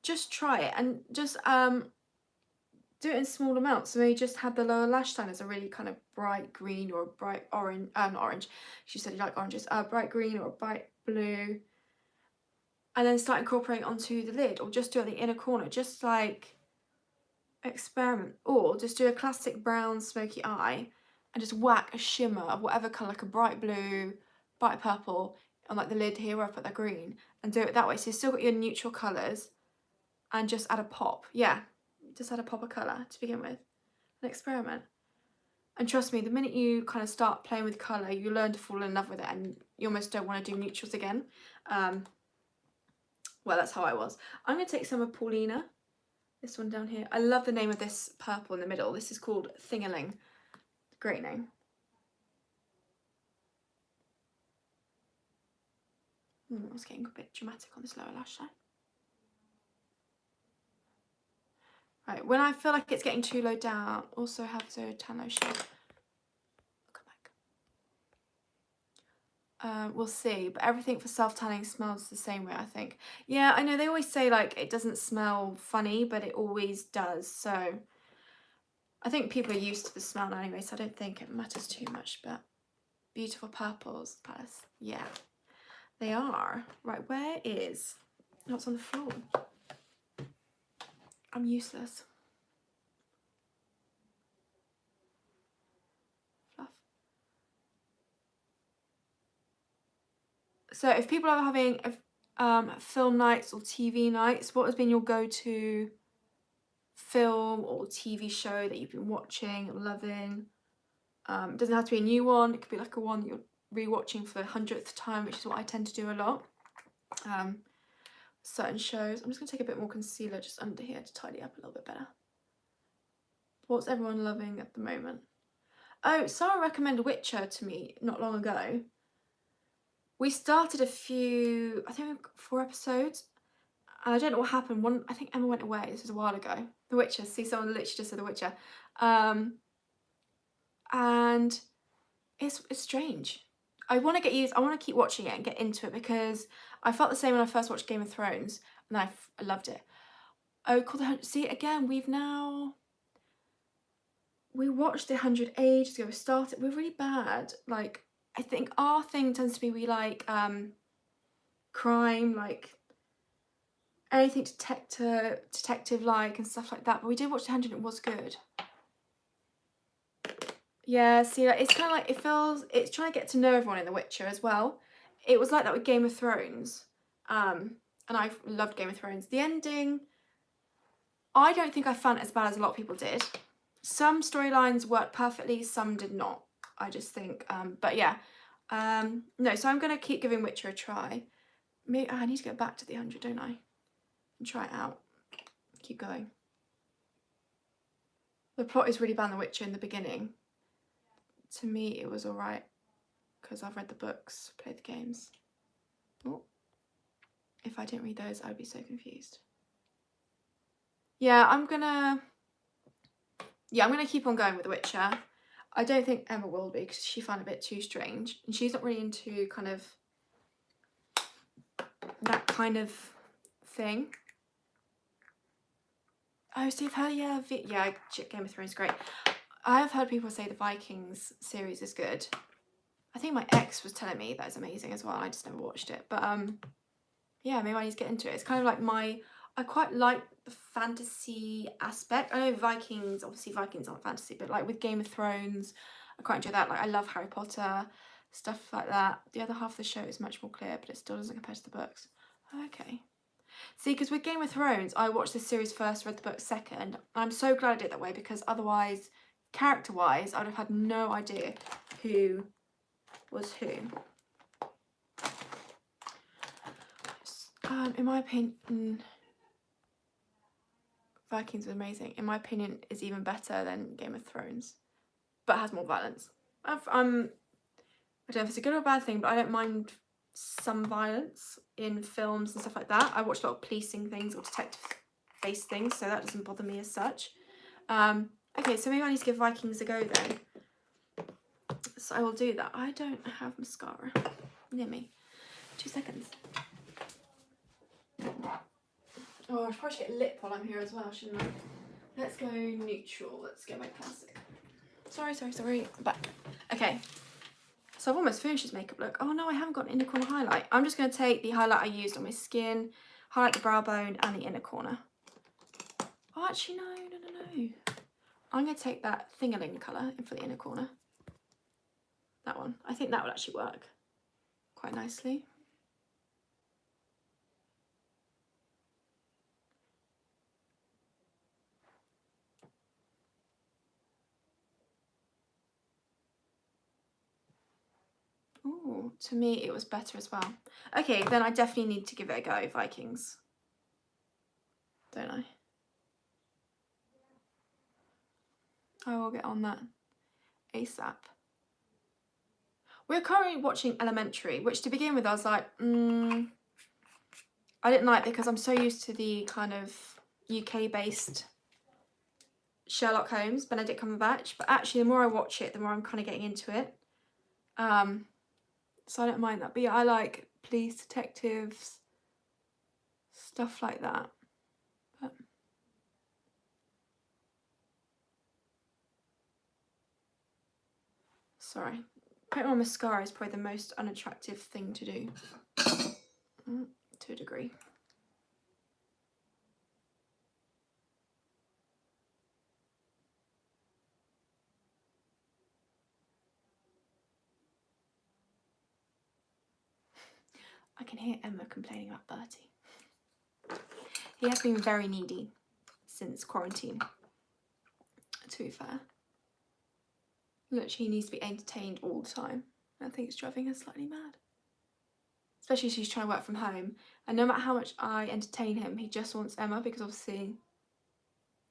just try it and just do it in small amounts. So maybe just have the lower lash line as a really kind of bright green or a bright orange, not orange. She said you like oranges. Bright green or a bright blue. And then start incorporating onto the lid, or just do it in the inner corner. Just like experiment, or just do a classic brown smoky eye and just whack a shimmer of whatever colour, like a bright blue, bright purple on like the lid here where I put that green, and do it that way. So you've still got your neutral colours and just add a pop. Yeah, just add a pop of colour to begin with. An experiment. And trust me, the minute you kind of start playing with colour, you learn to fall in love with it and you almost don't want to do neutrals again. Well, that's how I was. I'm going to take some of Paulina. This one down here. I love the name of this purple in the middle. This is called Thingaling. Great name. I was getting a bit dramatic on this lower lash line. Right, when I feel like it's getting too low down, also have the tan lotion. Come back. We'll see, but everything for self-tanning smells the same way, I think. Yeah, I know they always say like it doesn't smell funny, but it always does. So I think people are used to the smell anyway, so I don't think it matters too much. But beautiful purples, Palace. Yeah, they are. Right, where is... Oh, it's on the floor. I'm useless. Fluff. So if people are having film nights or TV nights, what has been your go-to film or TV show that you've been watching and loving? It doesn't have to be a new one. It could be like a one that you're rewatching for the 100th time, which is what I tend to do a lot. Certain shows. I'm just going to take a bit more concealer just under here to tidy up a little bit better. What's everyone loving at the moment? Oh, Sarah recommended Witcher to me not long ago. We started a few, I think 4 episodes, and I don't know what happened. I think Emma went away. This was a while ago. The Witcher. See, someone literally just said The Witcher. And it's strange. I want to get used. I want to keep watching it and get into it because I felt the same when I first watched Game of Thrones, and I loved it. Oh, called the 100. See, again, we watched the 100 ages ago. We started. We're really bad. Like, I think our thing tends to be we like crime, like anything detective like and stuff like that. But we did watch the 100 and it was good. Yeah, see, like, it's kind of like it's trying to get to know everyone in The Witcher as well. It was like that with Game of Thrones, and I loved Game of Thrones. The ending, I don't think I found it as bad as a lot of people did. Some storylines worked perfectly, some did not. I just think, but yeah, no. So I'm gonna keep giving Witcher a try. Maybe I need to get back to the 100, don't I? And try it out. Keep going. The plot is really bad in The Witcher in the beginning. To me, it was alright because I've read the books, played the games. Oh, if I didn't read those, I'd be so confused. Yeah, I'm gonna keep on going with The Witcher. I don't think Emma will be because she found it a bit too strange, and she's not really into kind of that kind of thing. Oh, so you've heard, yeah, Game of Thrones is great. I have heard people say the Vikings series is good. I think my ex was telling me that is amazing as well. I just never watched it. But yeah, maybe I need to get into it. It's kind of like I quite like the fantasy aspect. I know Vikings, obviously Vikings aren't fantasy, but like with Game of Thrones, I quite enjoy that. Like I love Harry Potter, stuff like that. The other half of the show is much more clear, but it still doesn't compare to the books. Okay. See, because with Game of Thrones, I watched the series first, read the book second. I'm so glad I did it that way because otherwise character-wise, I'd have had no idea who was who. In my opinion, Vikings are amazing. In my opinion, is even better than Game of Thrones, but has more violence. I don't know if it's a good or a bad thing, but I don't mind some violence in films and stuff like that. I watch a lot of policing things or detective-based things, so that doesn't bother me as such. Okay, so maybe I need to give Vikings a go then. So I will do that. I don't have mascara near me. 2 seconds. Oh, I should probably get lip while I'm here as well, shouldn't I? Let's go neutral. Let's get my classic. Sorry. Back. Okay. So I've almost finished this makeup look. Oh no, I haven't got an inner corner highlight. I'm just going to take the highlight I used on my skin, highlight the brow bone and the inner corner. Oh, actually, no. I'm going to take that Thingaling colour in for the inner corner. That one. I think that would actually work quite nicely. Ooh, to me it was better as well. Okay, then I definitely need to give it a go, Vikings. Don't I? I will get on that ASAP. We're currently watching Elementary, which to begin with I was like, I didn't like because I'm so used to the kind of UK-based Sherlock Holmes, Benedict Cumberbatch, but actually the more I watch it, the more I'm kind of getting into it. So I don't mind that. But yeah, I like police, detectives, stuff like that. But sorry. Putting on mascara is probably the most unattractive thing to do. To a degree. I can hear Emma complaining about Bertie. He has been very needy since quarantine, to be fair. Literally, he needs to be entertained all the time. I think it's driving her slightly mad. Especially if she's trying to work from home. And no matter how much I entertain him, he just wants Emma because obviously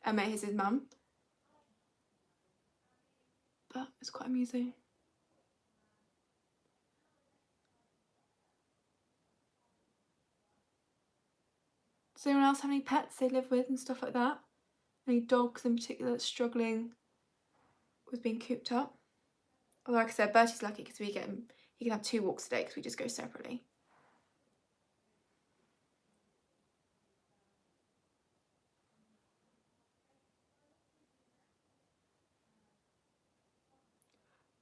Emma is his mum. But it's quite amusing. Does anyone else have any pets they live with and stuff like that? Any dogs in particular that's struggling with being cooped up? Although, like I said, Bertie's lucky because he can have 2 walks a day because we just go separately.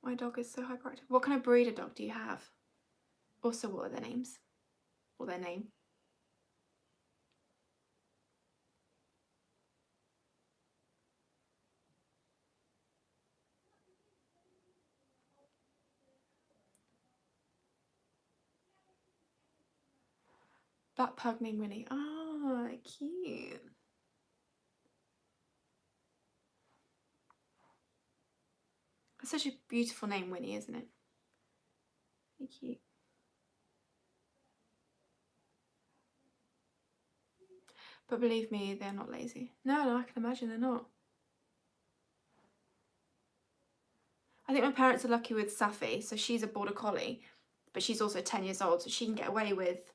My dog is so hyperactive. What kind of breed of dog do you have? Also, what are their names? Or their name? That pug named Winnie. Ah, cute. That's such a beautiful name, Winnie, isn't it? Very cute. But believe me, they're not lazy. No, I can imagine they're not. I think my parents are lucky with Safi, so she's a border collie, but she's also 10 years old, so she can get away with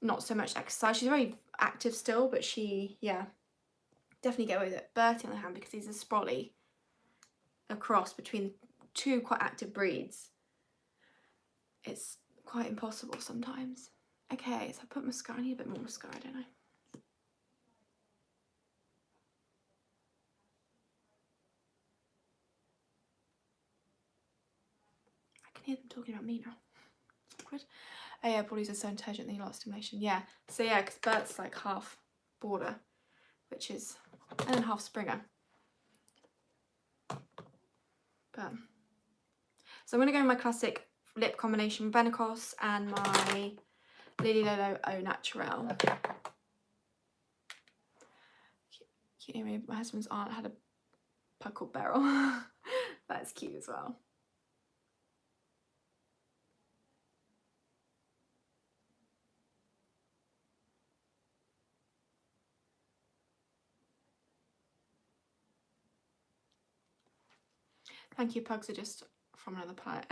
not so much exercise. She's very active still, but she, yeah, definitely get away with it. Bertie, on the hand, because he's a sprolly, a cross between 2 quite active breeds, it's quite impossible sometimes. Okay, so I put mascara. I need a bit more mascara, don't I? I can hear them talking about me now. It's awkward. Oh yeah, bodies are so intelligent, they need a lot of stimulation. Yeah, so yeah, because Bert's like half border, which is, and then half Springer. But, so I'm going to go in my classic lip combination, Benecos and my Lily Lolo Au Naturel. My husband's aunt had a pug called Beryl. That's cute as well. Thank you, pugs are just from another planet.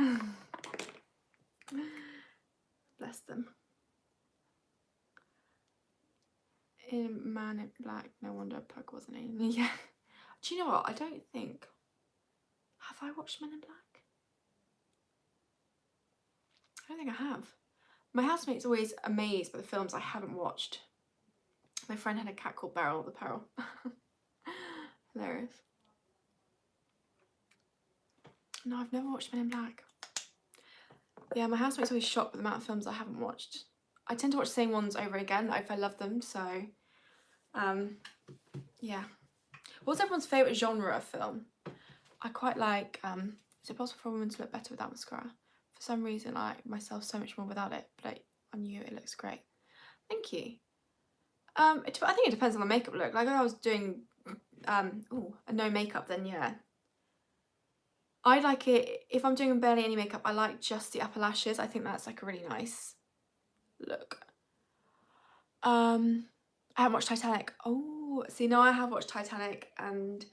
Bless them. In Man in Black, no wonder a pug wasn't in. Yeah. Do you know what? I don't think... Have I watched Men in Black? I don't think I have. My housemate's always amazed by the films I haven't watched. My friend had a cat called Beryl the Peril. Hilarious. No, I've never watched Men in Black. Yeah, my housemate's always shocked with the amount of films I haven't watched. I tend to watch the same ones over again if I love them, so... yeah. What's everyone's favourite genre of film? I quite like... is it possible for a woman to look better without mascara? For some reason, I like myself so much more without it, but on you it looks great. Thank you. I think it depends on the makeup look. Like if I was doing a no makeup, then yeah. I like it, if I'm doing barely any makeup, I like just the upper lashes. I think that's like a really nice look. I haven't watched Titanic. Oh, see, now I have watched Titanic, and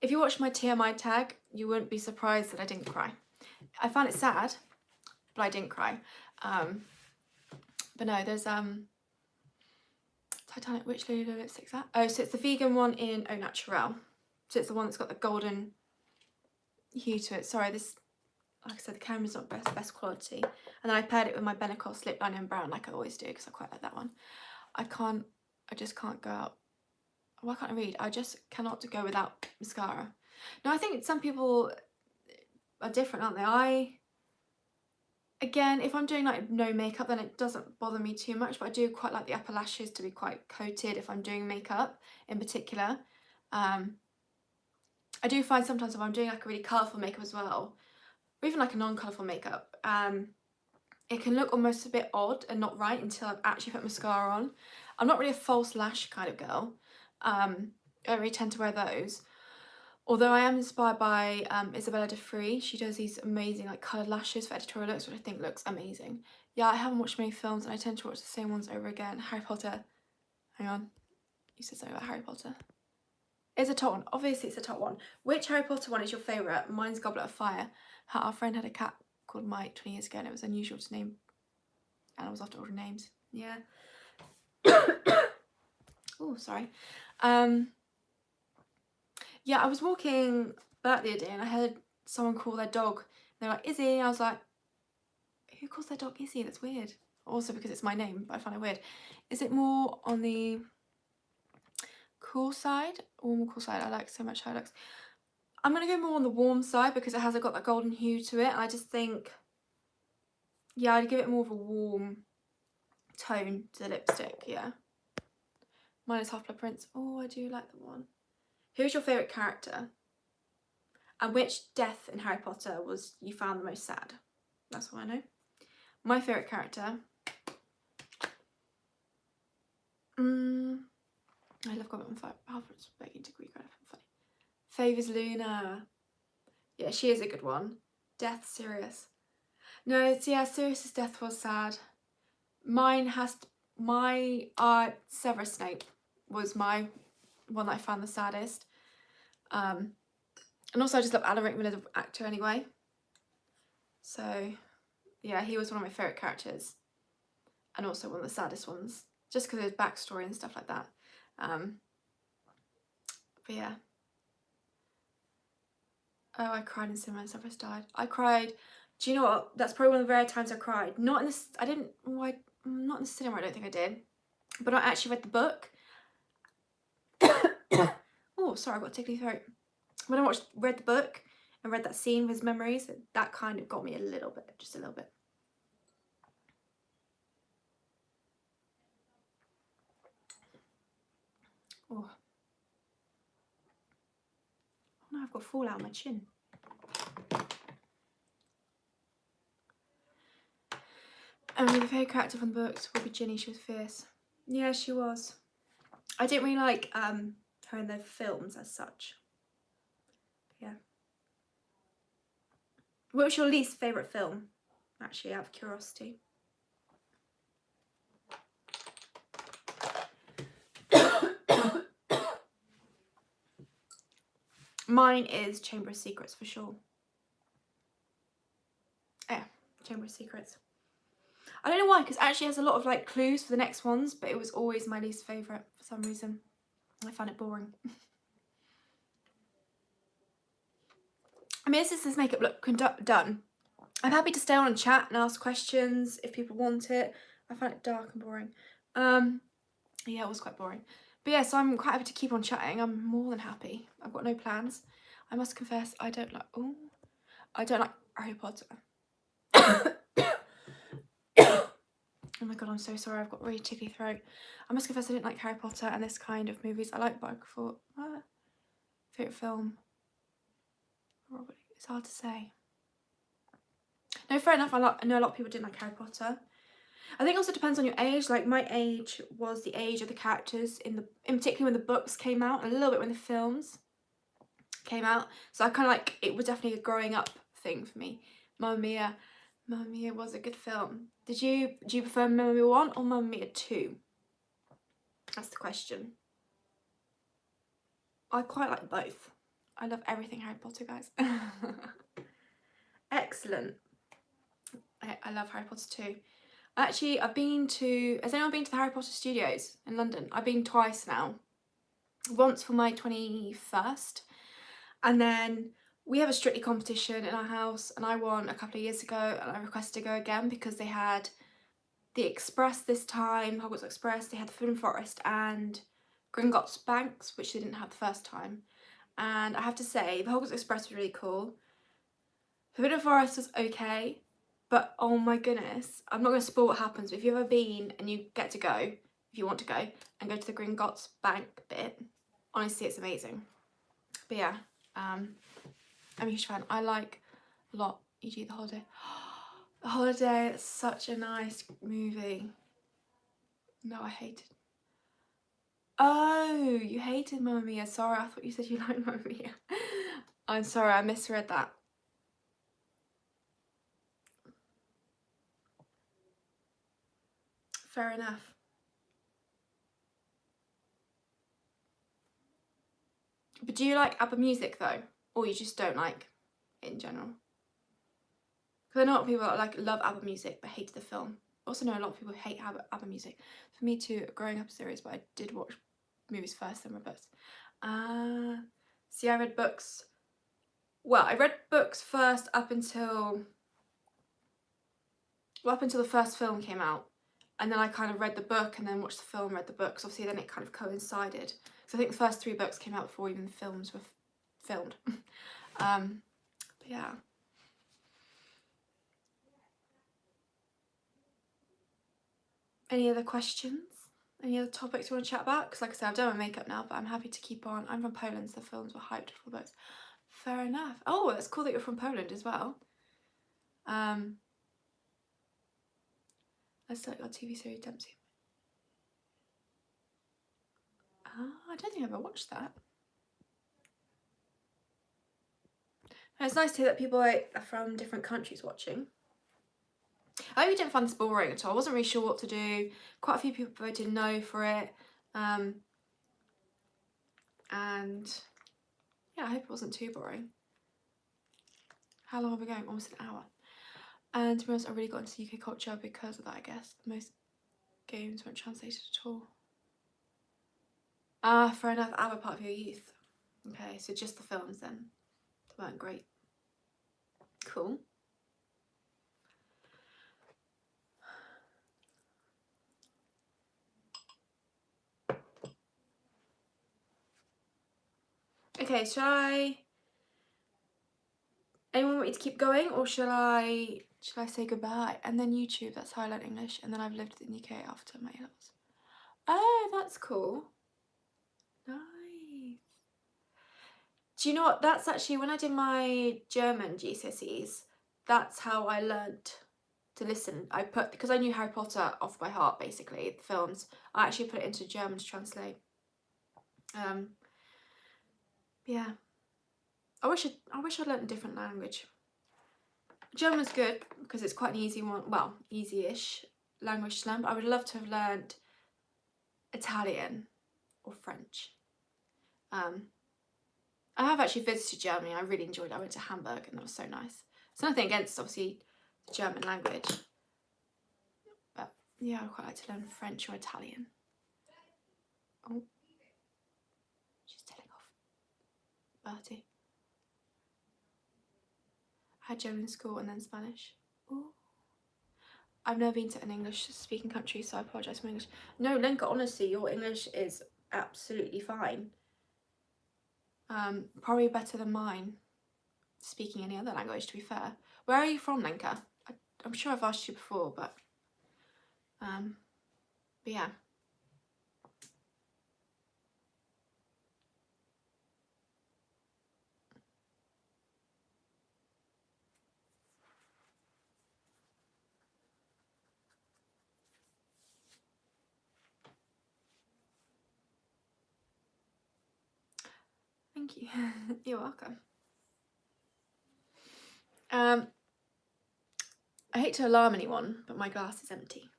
if you watch my TMI tag, you wouldn't be surprised that I didn't cry. I found it sad, but I didn't cry. But no, there's Titanic, which Lulu lipstick's that? Oh, so it's the vegan one in Au Naturel. So it's the one that's got the golden hue to it. Sorry, this, like I said, the camera's not best quality. And then I paired it with my Benecol Lip Liner in brown, like I always do, because I quite like that one. I just can't go out. Why can't I read? I just cannot go without mascara. No, I think some people are different, aren't they? Again, if I'm doing like no makeup, then it doesn't bother me too much, but I do quite like the upper lashes to be quite coated if I'm doing makeup in particular. I do find sometimes if I'm doing like a really colourful makeup as well, or even like a non-colourful makeup, it can look almost a bit odd and not right until I've actually put mascara on. I'm not really a false lash kind of girl. I don't really tend to wear those. Although I am inspired by Isabella DeFree. She does these amazing like coloured lashes for editorial looks, which I think looks amazing. Yeah, I haven't watched many films and I tend to watch the same ones over again. Harry Potter. Hang on. You said something about Harry Potter. It's a top one. Obviously it's a top one. Which Harry Potter one is your favourite? Mine's Goblet of Fire. Our friend had a cat called Mike 20 years ago and it was unusual to name animals after older names. Yeah. Oh, sorry. Yeah, I was walking back the other day and I heard someone call their dog. They're like, Izzy. I was like, who calls their dog Izzy? That's weird. Also because it's my name, but I find it weird. Is it more on the cool side? Warm or cool side? I like so much how it looks. I'm going to go more on the warm side because it hasn't got that golden hue to it. And I just think, yeah, I'd give it more of a warm tone to the lipstick, yeah. Mine is Half-Blood Prince. Oh, I do like that one. Who's your favourite character? And which death in Harry Potter was you found the most sad? That's what I know. My favourite character. I love Goblet of Fire. Half-Blood's begging to Greek. Funny. Fave is Luna. Yeah, she is a good one. Death, Sirius. No, it's, yeah, Sirius's death was sad. Mine has Severus Snape was my one that I found the saddest. And also I just love Alan Rickman as an actor anyway. So yeah, he was one of my favourite characters. And also one of the saddest ones. Just because of his backstory and stuff like that. But yeah. Oh, I cried in cinema when Severus died. I cried. Do you know what? That's probably one of the rare times I cried. Not in this. I didn't. Not in the cinema. I don't think I did. But I actually read the book. Oh, sorry, I got a tickly throat. When I read the book and read that scene with his memories, that kind of got me a little bit, just a little bit. Oh. Oh no, I've got fallout on my chin. And my favourite character from the books would be Ginny. She was fierce. Yeah, she was. I didn't really like her in the films as such. Yeah. What was your least favourite film? Actually, out of curiosity. Mine is Chamber of Secrets for sure. Yeah, Chamber of Secrets. I don't know why, because it actually has a lot of like clues for the next ones, but it was always my least favourite for some reason. I found it boring. I mean, this is this makeup look done. I'm happy to stay on and chat and ask questions if people want it. I find it dark and boring. Yeah, it was quite boring. But yeah, so I'm quite happy to keep on chatting. I'm more than happy. I've got no plans. I must confess, I don't like Harry Potter. Oh my god, I'm so sorry. I've got a really tickly throat. I must confess, I didn't like Harry Potter and this kind of movies. I like biographical. Favourite film? Probably. It's hard to say. No, fair enough. I know a lot of people didn't like Harry Potter. I think it also depends on your age. Like my age was the age of the characters in particularly when the books came out, and a little bit when the films came out. So I kind of like, it was definitely a growing up thing for me. Mamma Mia. Mamma Mia was a good film. Do you prefer Mamma Mia 1 or Mamma Mia 2? That's the question. I quite like both. I love everything Harry Potter, guys. Excellent. I love Harry Potter too. Actually, has anyone been to the Harry Potter studios in London? I've been twice now. Once for my 21st, and then we have a Strictly competition in our house, and I won a couple of years ago, and I requested to go again because they had the Express this time, Hogwarts Express, they had the Forbidden Forest and Gringotts Banks, which they didn't have the first time. And I have to say, the Hogwarts Express was really cool. Forbidden Forest was okay, but oh my goodness, I'm not going to spoil what happens, but if you've ever been and you get to go, if you want to go, and go to the Gringotts Bank bit, honestly, it's amazing. But yeah, I'm a huge fan. I like a lot, e.g. The Holiday. The Holiday, it's such a nice movie. No, I hated. Oh, you hated Mamma Mia. Sorry, I thought you said you liked Mamma Mia. I'm sorry, I misread that. Fair enough. But do you like ABBA music though? Or you just don't like it in general? Because I know a lot of people that like love ABBA music but hate the film. I also know a lot of people who hate ABBA music. For me too, growing up series, but I did watch movies first, then read books. See, I read books. Well, I read books first up until the first film came out. And then I kind of read the book and then watched the film, read the book. So obviously then it kind of coincided. So I think the first 3 books came out before even the films were filmed. But yeah. Any other questions? Any other topics you want to chat about? Because like I said, I've done my makeup now, but I'm happy to keep on. I'm from Poland, so the films were hyped for the books. Fair enough. Oh, that's cool that you're from Poland as well. Let's start your TV series, Dempsey. I don't think I've ever watched that. It's nice to hear that people are from different countries watching. I really didn't find this boring at all. I wasn't really sure what to do. Quite a few people voted no for it. And yeah, I hope it wasn't too boring. How long are we going? Almost an hour. And to be honest, I really got into UK culture because of that, I guess. Most games weren't translated at all. Fair enough. ABBA part of your youth. Okay, so just the films then. They weren't great. Cool. Okay, anyone want me to keep going, or shall I say goodbye? And then YouTube, that's how I learned English, and then I've lived in the UK after my A-levels. Oh, that's cool. Nice. Do you know what? That's actually, when I did my German GCSEs, that's how I learned to listen. Because I knew Harry Potter off by heart, basically, the films, I actually put it into German to translate. Yeah. I wish I'd learned a different language. German's good because it's quite an easy one, well, easy-ish language to learn, but I would love to have learned Italian or French. I have actually visited Germany. I really enjoyed it. I went to Hamburg and that was so nice. It's nothing against, obviously, the German language. But yeah, I'd quite like to learn French or Italian. Oh, she's telling off Bertie. I had German in school and then Spanish. Ooh. I've never been to an English-speaking country, so I apologise for my English. No, Lenka, honestly, your English is absolutely fine. Probably better than mine, speaking any other language, to be fair. Where are you from, Lenka? I'm sure I've asked you before, but yeah. Thank you. You're welcome. I hate to alarm anyone, but my glass is empty.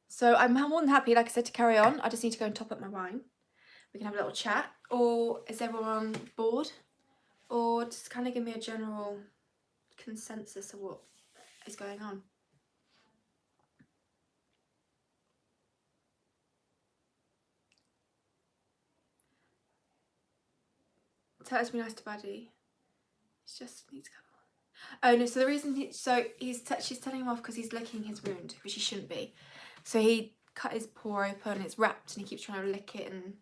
So I'm more than happy, like I said, to carry on. I just need to go and top up my wine. We can have a little chat. Or is everyone bored? Or just kind of give me a general consensus of what is going on. Tell her to be nice to Buddy. He just needs cuddle. Oh no, so the reason she's telling him off because he's licking his wound, which he shouldn't be. So he cut his paw open, it's wrapped, and he keeps trying to lick it, and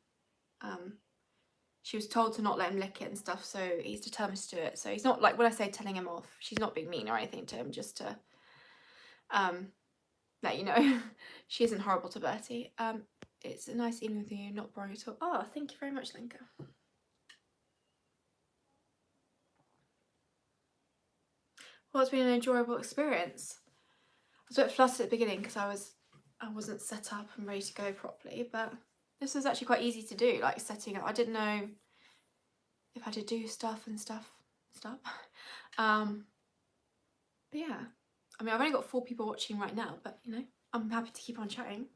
she was told to not let him lick it and stuff, so he's determined to do it. So he's not, like, when I say telling him off, she's not being mean or anything to him, just to let you know. She isn't horrible to Bertie. It's a nice evening with you, not boring at all. Oh, thank you very much, Linka. Well, it's been an enjoyable experience. I was a bit flustered at the beginning because I wasn't set up and ready to go properly, but this was actually quite easy to do, like setting up. I didn't know if I had to do stuff. But yeah, I mean, I've only got 4 people watching right now, but you know, I'm happy to keep on chatting.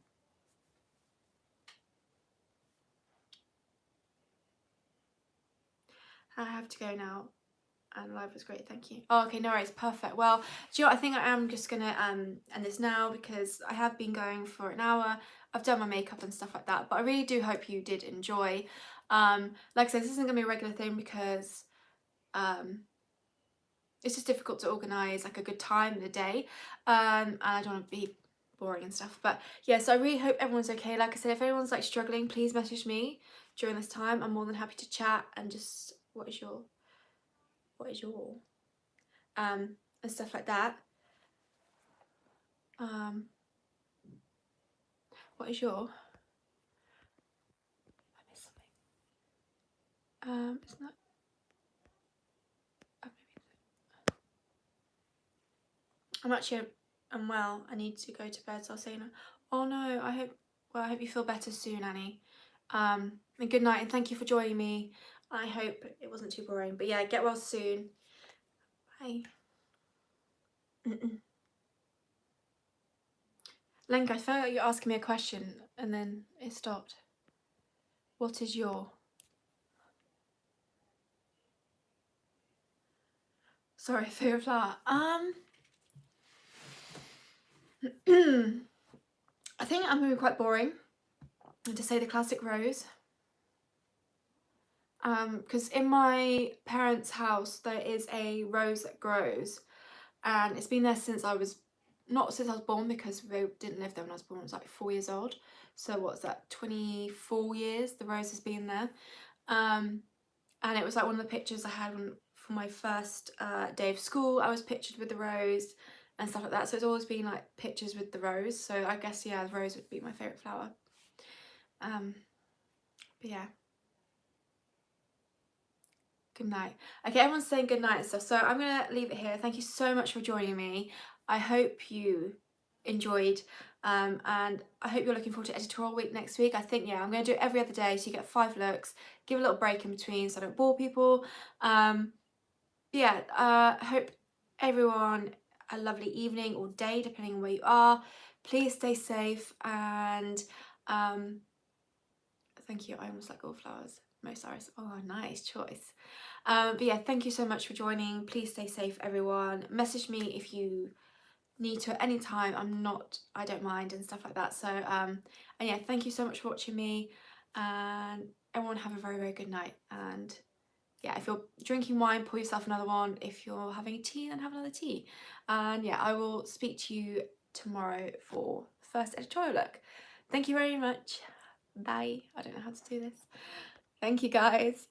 I have to go now, and live was great, thank you. Oh, okay, no worries, perfect. Well, do you know what, I think I am just gonna end this now because I have been going for an hour. I've done my makeup and stuff like that, but I really do hope you did enjoy. Like I said, this isn't gonna be a regular thing because it's just difficult to organise like a good time in the day, and I don't want to be boring and stuff. But yeah, so I really hope everyone's okay. Like I said, if anyone's like struggling, please message me during this time. I'm more than happy to chat and just what is your and stuff like that. What is your, I missed something. It's not, I'm actually unwell. I need to go to bed, so I'll say no. Oh no, I hope you feel better soon, Annie. And good night, and thank you for joining me. I hope it wasn't too boring, but yeah, get well soon. Bye. Lenka, I felt like you're asking me a question and then it stopped. What is your? Sorry, favourite flower. I think I'm going to be quite boring and to say the classic rose. Because in my parents' house there is a rose that grows, and it's been there since I was, not since I was born because they didn't live there when I was born. I was like 4 years old. So what's that, 24 years the rose has been there. And it was like one of the pictures I had for my first day of school. I was pictured with the rose and stuff like that. So it's always been like pictures with the rose. So I guess, yeah, the rose would be my favourite flower. But yeah. Good night. Okay, everyone's saying good night and stuff. So I'm going to leave it here. Thank you so much for joining me. I hope you enjoyed, and I hope you're looking forward to editorial week next week. I think, yeah, I'm going to do it every other day, so you get 5 looks, give a little break in between so I don't bore people. Yeah, I hope everyone a lovely evening or day depending on where you are. Please stay safe, and thank you. I almost like all flowers. Most Iris. Oh, nice choice. But yeah, thank you so much for joining. Please stay safe, everyone. Message me if you need to at any time. I don't mind and stuff like that. So and yeah, thank you so much for watching me, and everyone have a very, very good night. And yeah, if you're drinking wine, pour yourself another one. If you're having a tea, then have another tea. And yeah, I will speak to you tomorrow for the first editorial look. Thank you very much. Bye. I don't know how to do this. Thank you, guys.